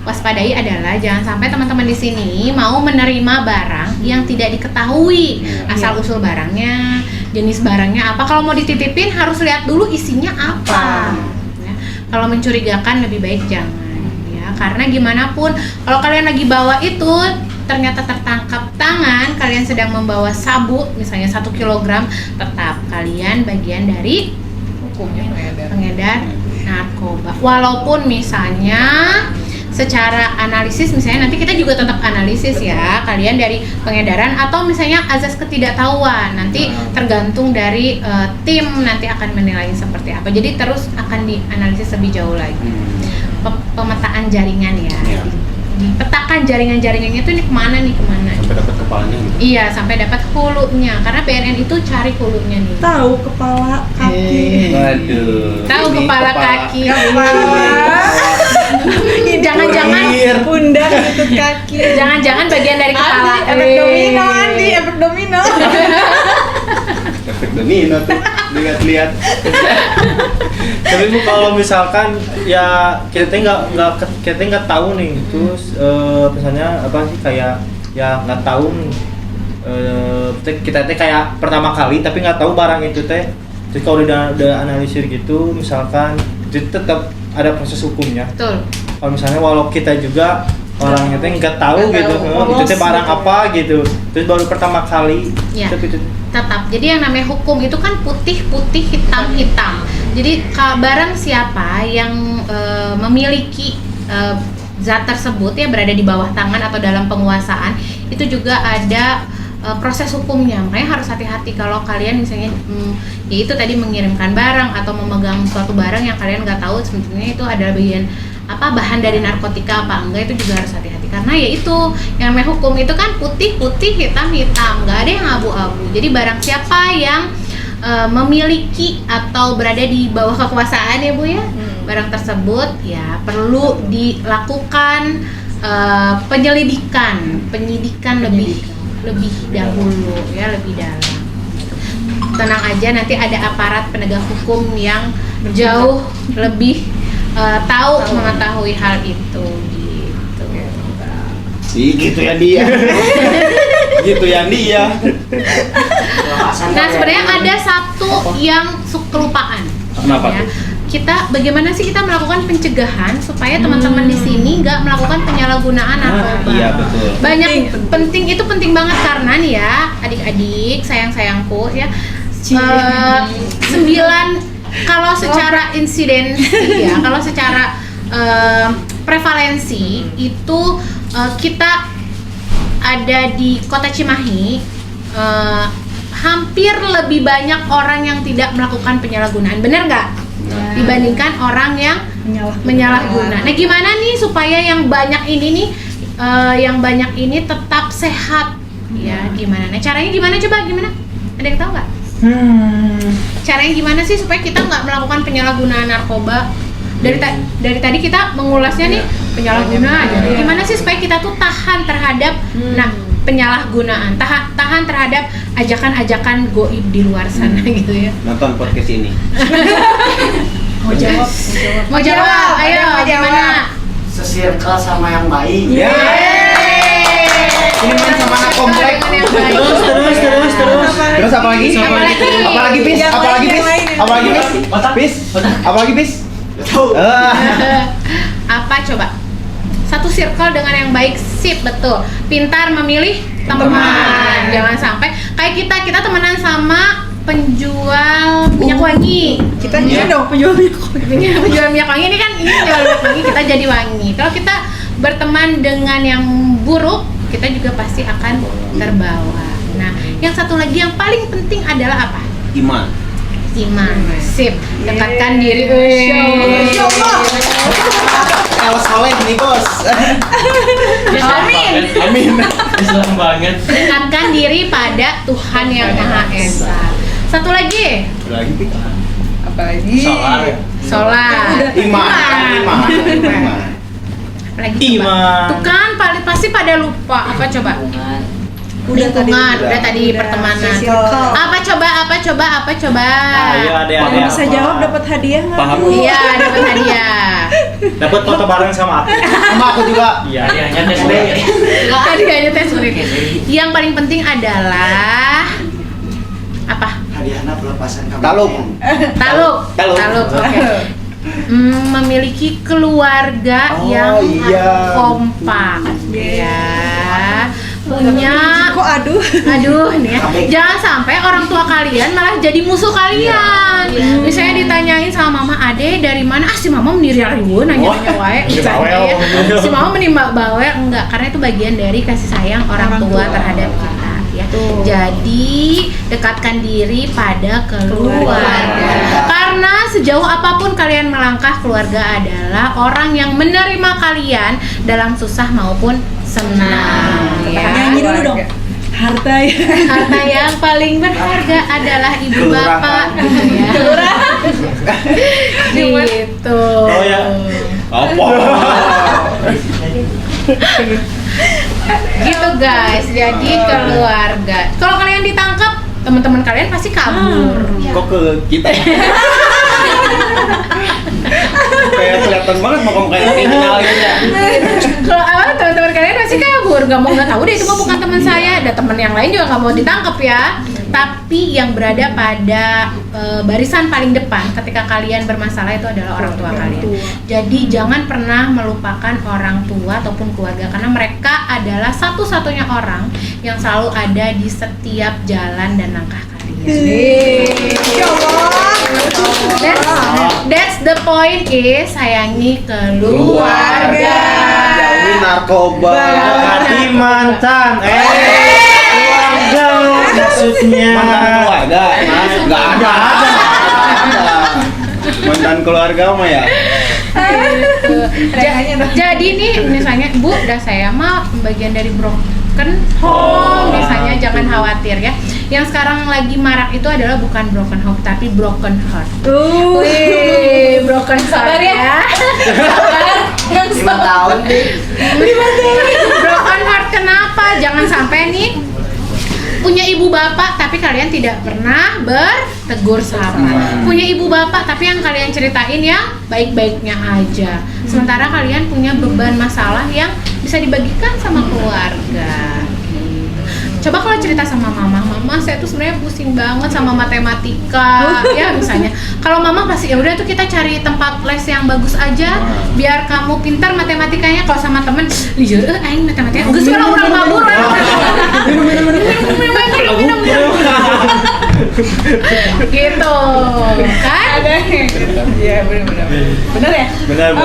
waspadai adalah jangan sampai teman-teman di sini mau menerima barang yang tidak diketahui asal usul barangnya, jenis barangnya apa. Kalau mau dititipin harus lihat dulu isinya apa. Ya. Kalau mencurigakan lebih baik jangan. Ya, karena gimana pun kalau kalian lagi bawa itu ternyata tertangkap tangan kalian sedang membawa sabu misalnya 1 kilogram, tetap kalian bagian dari hukumnya pengedar narkoba. Walaupun misalnya secara analisis misalnya nanti kita juga tetap analisis ya, kalian dari pengedaran atau misalnya azas ketidaktahuan, nanti tergantung dari tim nanti akan menilai seperti apa. Jadi terus akan dianalisis lebih jauh lagi. Pemetaan jaringan ya, dipetakan jaringan-jaringannya itu ini kemana sampai dapat kepalanya gitu. Iya, sampai dapat hulunya, karena BNN itu cari hulunya nih. Tahu kepala kaki. Waduh. Tahu Ini kepala kaki. Ini Jangan-jangan pundak lutut kaki. jangan-jangan bagian dari kepala. Efek domino, Andi, efek domino. Efek domino tuh. Lihat-lihat. Tapi Bu, kalau misalkan ya kita nggak tahu nih, terus misalnya apa sih kayak ya nggak tahu nih, kita kayak pertama kali tapi nggak tahu barang itu teh, terus kalau udah analisir gitu misalkan itu tetap ada proses hukumnya. Betul. Kalau misalnya walau kita juga orangnya teh nggak tahu gitu, itu teh barang apa gitu, terus baru pertama kali Ya. itu Tetap. Jadi yang namanya hukum itu kan putih-putih, hitam-hitam. Jadi barang siapa yang memiliki zat tersebut ya berada di bawah tangan atau dalam penguasaan, itu juga ada proses hukumnya. Makanya harus hati-hati kalau kalian misalnya yaitu tadi mengirimkan barang atau memegang suatu barang yang kalian nggak tahu sebetulnya itu adalah bagian apa bahan dari narkotika apa enggak, itu juga harus hati-hati karena ya itu yang namanya hukum itu kan putih-putih, hitam-hitam, nggak ada yang abu-abu. Jadi barang siapa yang memiliki atau berada di bawah kekuasaan ya Bu ya, barang tersebut ya perlu dilakukan penyidikan lebih dahulu ya, lebih dalam. Tenang aja, nanti ada aparat penegak hukum yang jauh lebih mengetahui hal itu gitu. Gitu ya dia. Gitu ya dia. Nah, sebenarnya ada satu yang kelupaan. Kenapa Ya. tuh? Kita bagaimana sih kita melakukan pencegahan supaya teman-teman di sini nggak melakukan penyalahgunaan narkoba? Iya betul. Banyak penting banget karena nih ya, adik-adik, sayang-sayangku ya. 9 kalau secara insidensi ya, kalau secara prevalensi itu kita ada di Kota Cimahi hampir lebih banyak orang yang tidak melakukan penyalahgunaan, benar nggak? Dibandingkan orang yang menyalahguna. Nah, gimana nih supaya yang banyak ini tetap sehat? Ya, gimana? Nah, caranya gimana coba? Gimana? Ada yang tahu nggak? Caranya gimana sih supaya kita nggak melakukan penyalahgunaan narkoba? Dari tadi kita mengulasnya nih penyalahgunaan. Gimana sih supaya kita tuh tahan terhadap penyalahgunaan, tahan terhadap ajakan-ajakan goib di luar sana gitu ya. Nonton podcast ini. Mau jawab? Ayo, gimana? Sesirkel sama yang baik. Ya. Ini main sama anak komplek. Terus apa lagi? Apalagi bis? Apa coba? Satu circle dengan yang baik, sip, betul. Pintar memilih teman. Jangan sampai kayak kita temenan sama penjual minyak wangi. Kita ini dong penjual minyak. Penjual minyak wangi ini penjual minyak wangi, kita jadi wangi. Kalau kita berteman dengan yang buruk, kita juga pasti akan terbawa. Nah, yang satu lagi yang paling penting adalah apa? Iman. iman. Sip, dekatkan diri. Masya Allah. El soleh nih bos. Amin. Amin. Islam banget. Dekatkan diri pada Tuhan yang Maha Esa. Satu lagi, Lagi Pik. Apalagi? sholat. Iman. Apalagi Iman. coba? Tuh kan pasti pada lupa. Apa coba? Lingkungan, udah tadi pertemanan. Circle. Apa coba? Ayo adek-adek. Kalau bisa apa? jawab dapat hadiah nggak? Paham. Bu? Iya, dapat hadiah. Dapat foto bareng sama aku. Sama aku juga. Iya, hadiahnya tes urin. Hadiahnya tes urin. Yang paling penting adalah apa? Hadiahnya pelepasan kamu. Taluk. Oke. Memiliki keluarga Oh, yang iya. kompak, ya. Punya Kok aduh nih ya. Jangan sampai orang tua kalian malah jadi musuh kalian. Misalnya ditanyain sama mama, "Ade dari mana?" "Ah, si mama meniriariun nanya-nanya wae." Misalnya ya. Si mama menimba bawel enggak, karena itu bagian dari kasih sayang orang tua terhadap kita ya. Jadi, dekatkan diri pada keluarga. Karena sejauh apapun kalian melangkah, keluarga adalah orang yang menerima kalian dalam susah maupun senang ya. Nyanyi dulu dong. Harta yang paling berharga adalah ibu bapak gitu ya. Gitu. Oh ya. Apa? Gitu guys. Jadi keluarga. Kalau kalian ditangkap, teman-teman kalian pasti kabur. Kok ke kita? Kayak kelihatan banget mau kamu kayak kriminal gitu ya. Kalau teman-teman kalian pasti kabur, nggak tahu deh itu mah bukan teman saya. Ada teman yang lain juga nggak mau ditangkap ya. Tapi yang berada pada barisan paling depan ketika kalian bermasalah itu adalah orang tua kalian. Jadi jangan pernah melupakan orang tua ataupun keluarga, karena mereka adalah satu-satunya orang yang selalu ada di setiap jalan dan langkah kalian. That's the point is sayangi keluarga. Jauhin narkoba. Tadi mantan. Keluarga maksudnya. Mantan keluarga. Nggak ada. Mantan keluarga mah ya. Jadi nih misalnya Bu, udah saya mah bagian dari broken home misalnya, jangan khawatir ya. Yang sekarang lagi marak itu adalah bukan broken home tapi broken heart. Wih, broken heart ya. 5 tahun nih. Broken heart kenapa? Jangan sampai nih punya ibu bapak tapi kalian tidak pernah bertegur sapa. Punya ibu bapak tapi yang kalian ceritain yang baik-baiknya aja. Sementara kalian punya beban masalah yang bisa dibagikan sama keluarga. Coba kalau cerita sama mama, saya tuh sebenarnya pusing banget sama matematika, ya misalnya. Kalau mama pasti ya udah tuh kita cari tempat les yang bagus aja, biar kamu pintar matematikanya. Kalau sama temen, jujur, aing matematika, geus we urang mabur, minum. Gitu, kan? Iya, benar. Benar ya? Benar.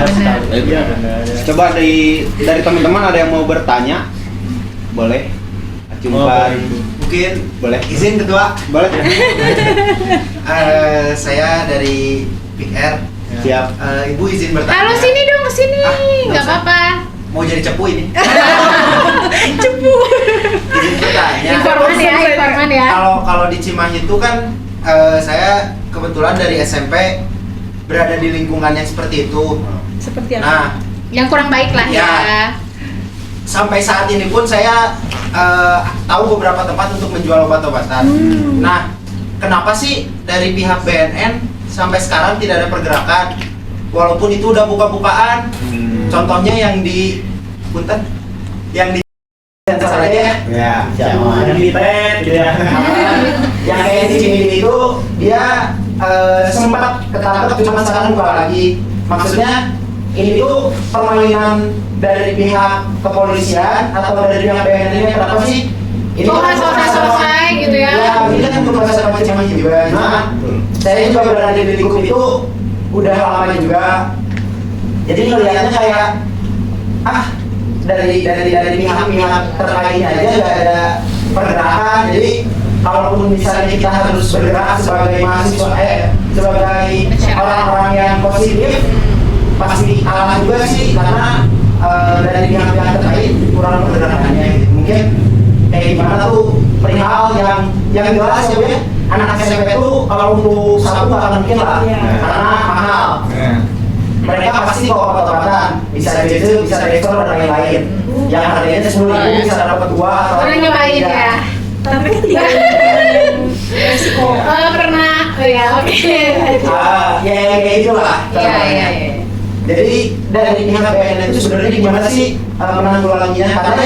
sekali. Iya benar. Coba dari teman-teman ada yang mau bertanya? Boleh? Jumpa. Mungkin Boleh. izin ketua. Boleh. Saya dari PR. Siap. Ibu izin bertanya. Halo, sini dong, kesini, nggak apa-apa. Mau jadi cepu ini. cepu. Izin bertanya. Informan ya. Kalau di Cimahi itu kan saya kebetulan dari SMP berada di lingkungan yang seperti itu. Seperti apa? Nah, Yang kurang baik lah ya. sampai saat ini pun saya tahu beberapa tempat untuk menjual obat-obatan. Nah, kenapa sih dari pihak BNN sampai sekarang tidak ada pergerakan? Walaupun itu udah buka-bukaan. Contohnya yang di Punten, yang di sensor aja ya. Ya, Yang di pet gitu ya. Yang kayak di Cimindi itu dia sempat ketangkep cuma sekarang buka lagi. Maksudnya ini tuh permainan dari pihak kepolisian atau dari pihak BNN ini kenapa sih? Ini kan Selesai gitu ya. Ya, ini kan untuk masalah Cimahi juga. Nah, saya juga berada di lingkup itu udah lama juga. Jadi kelihatannya kayak dari pihak-pihak terkait aja nggak ada pergerakan. Jadi kalaupun misalnya kita harus bergerak sebagai mahasiswa, sebagai orang-orang yang positif, pasti kalah juga sih karena dari pihak-pihak terkait kurang pergerakannya gitu. Mungkin kayak gimana tuh perihal yang jelas ya, anak SMP tuh kalau untuk sabu nggak mungkin lah karena mahal. Mereka pasti bawa obat-obatan, bisa Bezel, bisa Dextor dan lain-lain. Yang harganya 10.000 bisa dapat 2 atau Pernah nyobain ya? Tapi ketika resiko Pernah, ya oke. ya kayak itulah. Iya. Jadi dari pihak BNN itu sebenarnya gimana sih menanggulanginya? Karena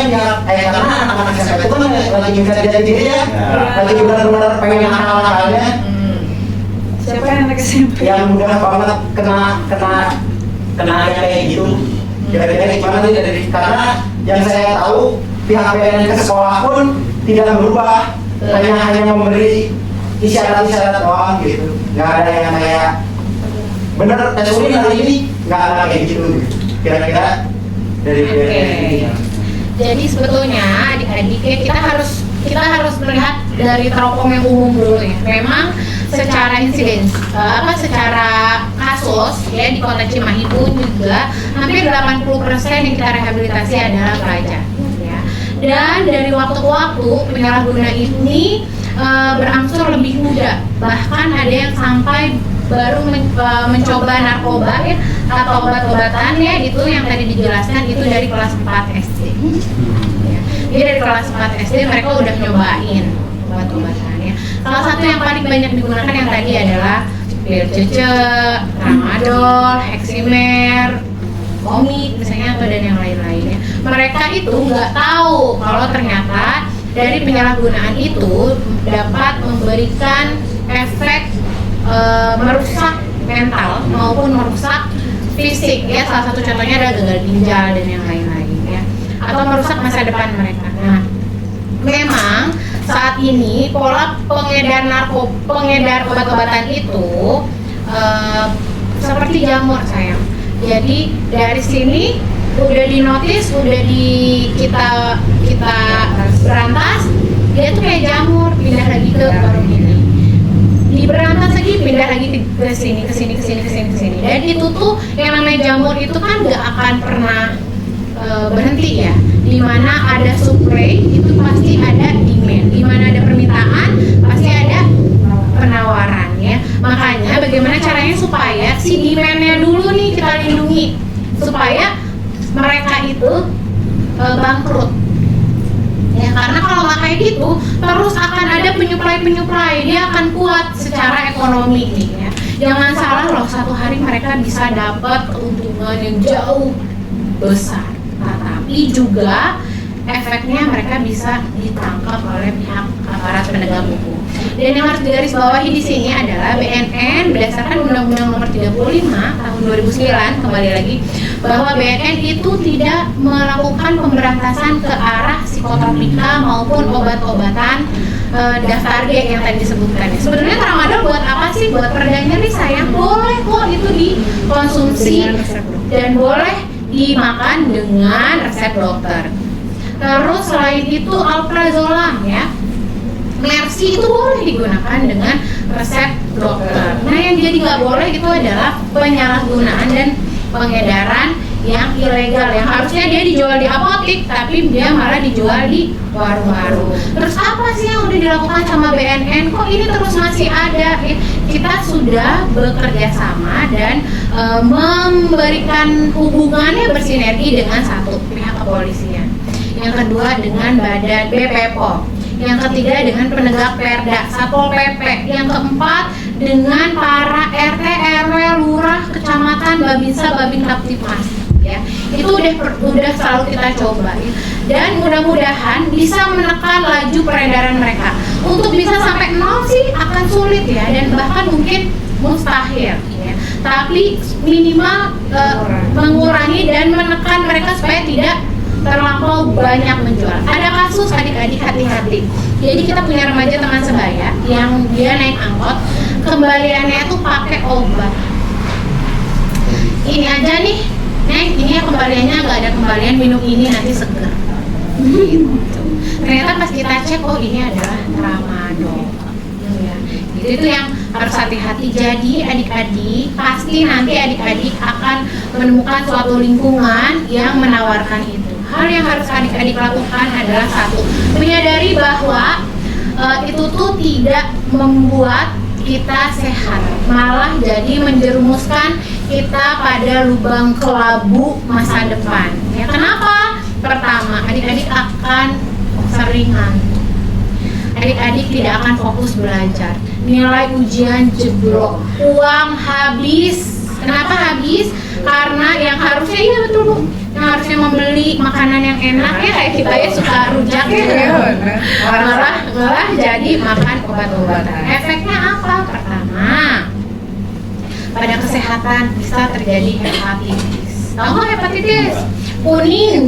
karena anak-anak SMP itu kan lagi bisa jadi diri ya, lagi benar-benar pengen hal-halnya. siapa yang anak SMP? Yang mudah banget kena kayak gitu. Kira-kira gimana nih dari karena yang saya tahu pihak BNN ke sekolah pun tidak berubah, hanya memberi isyarat-isyarat doang gitu. Nggak ada yang kayak bener tes urin hari ini nggak kayak gitu. Kira-kira dari BNN ini. Jadi sebetulnya adik-adik ya, kita harus melihat dari teropong yang umum dulu ya. Memang secara insiden, secara kasus ya di Kota Cimahi pun juga hampir 80% yang kita rehabilitasi adalah pelajar. Ya. Dan dari waktu ke waktu penyalahguna ini berangsur lebih muda. Bahkan ada yang sampai baru mencoba narkoba ya, atau obat-obatan ya, itu yang tadi dijelaskan itu dari kelas 4 SD. Ya. Jadi dari kelas 4 SD mereka udah nyobain obat-obatan ya. Salah satu yang paling banyak digunakan yang tadi adalah pil cece, tramadol, heximer, komik misalnya atau dan yang lain-lainnya. Mereka itu nggak tahu kalau ternyata dari penyalahgunaan itu dapat memberikan efek merusak mental maupun merusak fisik ya. Salah satu contohnya adalah gagal ginjal dan yang lain-lain ya, atau merusak masa depan mereka. Nah, memang saat ini pola pengedar obat-obatan itu seperti jamur sayang. Jadi dari sini udah dinotis, udah kita berantas, dia tuh kayak jamur pindah lagi ke warung ini. Diberantas lagi pindah lagi ke sini. Dan itu tuh yang namanya jamur itu kan nggak akan pernah berhenti ya. Dimana ada supply itu pasti ada demand, dimana ada permintaan pasti ada penawaran ya. Makanya bagaimana caranya supaya si demandnya dulu nih kita lindungi supaya mereka itu bangkrut. Ya, karena kalau nggak kayak gitu terus akan ada penyuplai, dia akan kuat secara ekonomi nih ya. Jangan salah loh, satu hari mereka bisa dapat keuntungan yang jauh besar, tetapi juga efeknya mereka bisa ditangkap oleh pihak aparat penegak hukum. Dan yang harus digarisbawahi di sini adalah BNN berdasarkan Undang-Undang Nomor 35 tahun 2009 kembali lagi bahwa BNN itu tidak melakukan pemberantasan ke arah psikotropika maupun obat-obatan daftar G yang tadi disebutkan. Sebenarnya tramadol buat apa sih? Buat pereda nyeri sayang. Boleh kok itu dikonsumsi dan boleh dimakan dengan resep dokter. Terus selain itu alprazolam ya, Mercy itu boleh digunakan dengan resep dokter. Nah yang jadi nggak boleh itu adalah penyalahgunaan dan pengedaran yang ilegal, yang harusnya dia dijual di apotik tapi dia malah dijual di warung-warung. Terus apa sih yang udah dilakukan sama BNN? Kok ini terus masih ada? Kita sudah bekerja sama dan memberikan hubungannya bersinergi dengan satu pihak kepolisian, yang kedua dengan badan BPOM, yang ketiga dengan penegak perda, Satpol PP, yang keempat dengan para RT, RW, lurah, kecamatan, babinsa, babin kaptipmas. Ya, itu udah selalu kita coba ya. Dan mudah-mudahan bisa menekan laju peredaran mereka. Untuk bisa sampai 0 sih akan sulit ya, dan bahkan mungkin mustahil ya. Tapi minimal mengurangi dan menekan mereka supaya tidak terlampau banyak menjual. Ada kasus adik-adik hati-hati. Jadi kita punya remaja teman sebaya yang dia naik angkot, kembaliannya tuh pakai obat. Ini aja nih, Neng, ini ya kembaliannya nggak ada kembalian, minum ini nanti seger. gitu. Ternyata pas kita cek, oh ini adalah tramadol. Ya, itu yang harus hati-hati. Jadi adik-adik pasti nanti adik-adik akan menemukan suatu lingkungan yang menawarkan itu. Hal yang harus adik-adik lakukan adalah satu, menyadari bahwa itu tuh tidak membuat kita sehat, malah jadi menjerumuskan kita pada lubang kelabu masa depan. Ya, kenapa? Pertama, adik-adik akan sering ngantuk. Adik-adik tidak akan fokus belajar. Nilai ujian jeblok, uang habis. Kenapa habis? Karena yang harusnya, iya betul Bu, yang harusnya membeli makanan yang enak ya kayak kita ya suka rujak ya, malah jadi makan obat-obatan. Efeknya apa? Pertama, pada kesehatan bisa terjadi hepatitis. Tahu nggak hepatitis? Kuning,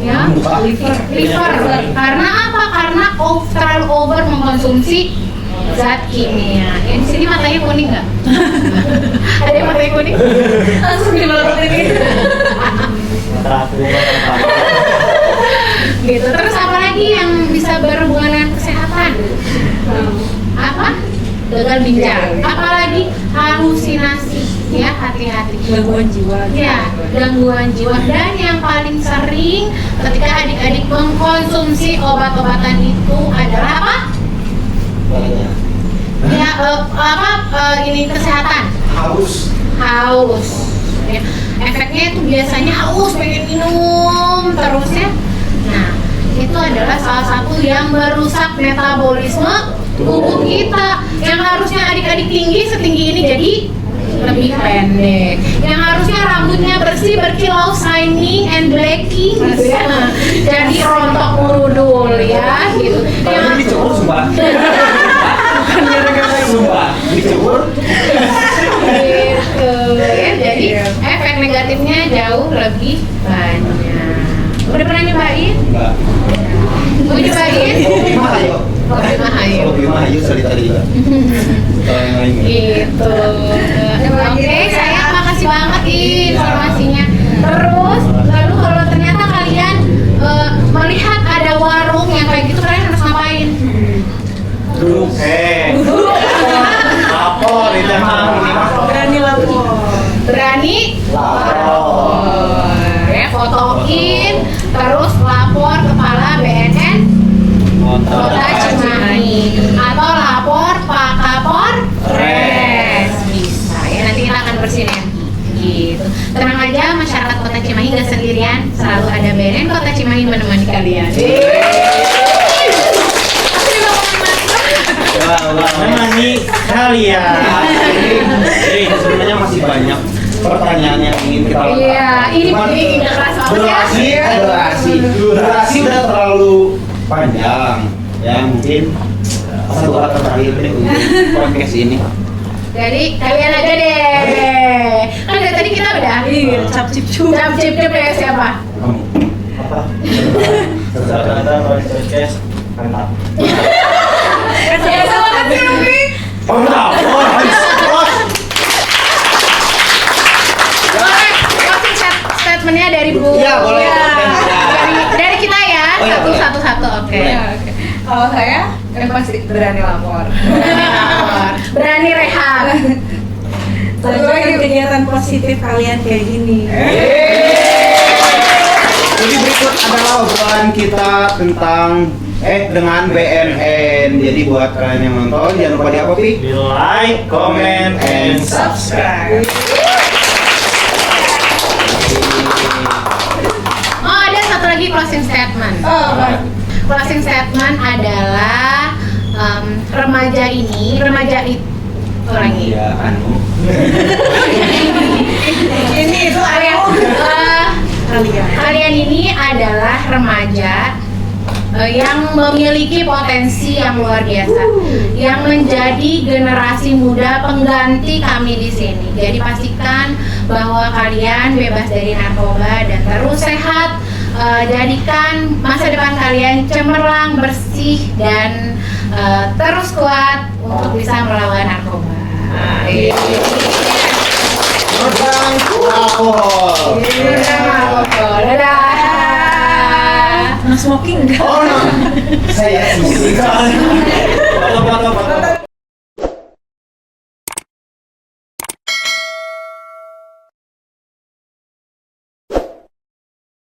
ya, liver. Karena apa? Karena terlalu over mengkonsumsi zat kimia. Ya, di sini matanya kuning nggak? Ada yang matanya kuning? Langsung dimelototin ini. Gitu. Terus apa lagi yang bisa berhubungan dengan kesehatan? Apa? Gagal ginjal. Apalagi halusinasi. Ya, hati-hati. Gangguan jiwa. Ya, gangguan jiwa. Dan yang paling sering ketika adik-adik mengkonsumsi obat-obatan itu adalah apa? Ya, ini kesehatan. Haus. Ya. Efeknya itu biasanya haus, pengen minum terus ya. Nah, itu adalah salah satu yang merusak metabolisme tubuh kita. Yang harusnya adik-adik tinggi setinggi ini jadi lebih pendek. Yang harusnya rambutnya bersih, berkilau, shining and blacking gitu ya. Jadi rontok murudul ya gitu. Kalau dicukur sumpah. Sumpah, dicukur. Gitu ya. Jadi efek negatifnya jauh lebih banyak. Udah pernah nyobain? Enggak. Mau nyobain? Kopi mah ayo. Kopi mah ayo. Kopi mah ayo cerita juga. Setelah yang lain. Gitu. Oke, saya makasih banget informasinya. Terus, lalu kalau ternyata kalian melihat ada warung yang kayak gitu, kalian harus ngapain? Duduk. Lapor itu emang ini mah. Berani lapor. Berani lapor. Ya, fotoin, terus lapor kepala BNN Kota Cimahi atau lapor Pak Kapolres. Bisa ya, nanti kita akan bersinergi gitu. Tenang aja, masyarakat Kota Cimahi nggak sendirian, selalu ada BNN Kota Cimahi menemani kalian. Menemani kalian. Sebenarnya masih banyak pertanyaan yang ingin kita lakukan. Iya, ini nggak keras banget ya. Durasi udah terlalu panjang. Ya mungkin satu kata terakhir deh untuk podcast ini. Jadi kalian aja deh. Kan dari tadi kita udah. Iya, cap-cip ya siapa? Kamu. Apa? Kata-kata podcast mantap. Closing statementnya dari Bu. Iya, boleh. Dari kita ya. Oh, iya, boleh. Satu-satu, oke. Boleh. Kalau saya yang pasti berani lapor. Berani rehab. Lanjutkan kegiatan positif kalian kayak gini. Jadi berikut adalah obrolan kita tentang dengan BNN. Jadi buat kalian yang nonton jangan lupa di apa Pi? Di like, comment, and subscribe. Oh, ada satu lagi closing statement. Closing statement adalah remaja itu lagi. Ya, anu. Ini itu kalian ini adalah remaja yang memiliki potensi yang luar biasa, yang menjadi generasi muda pengganti kami di sini. Jadi pastikan bahwa kalian bebas dari narkoba dan terus sehat. Jadikan masa depan kalian cemerlang, bersih, dan terus kuat untuk bisa melawan narkoba. Megang alkohol. Dadah. smoking enggak. Oh, no. Saya smoking. Foto-foto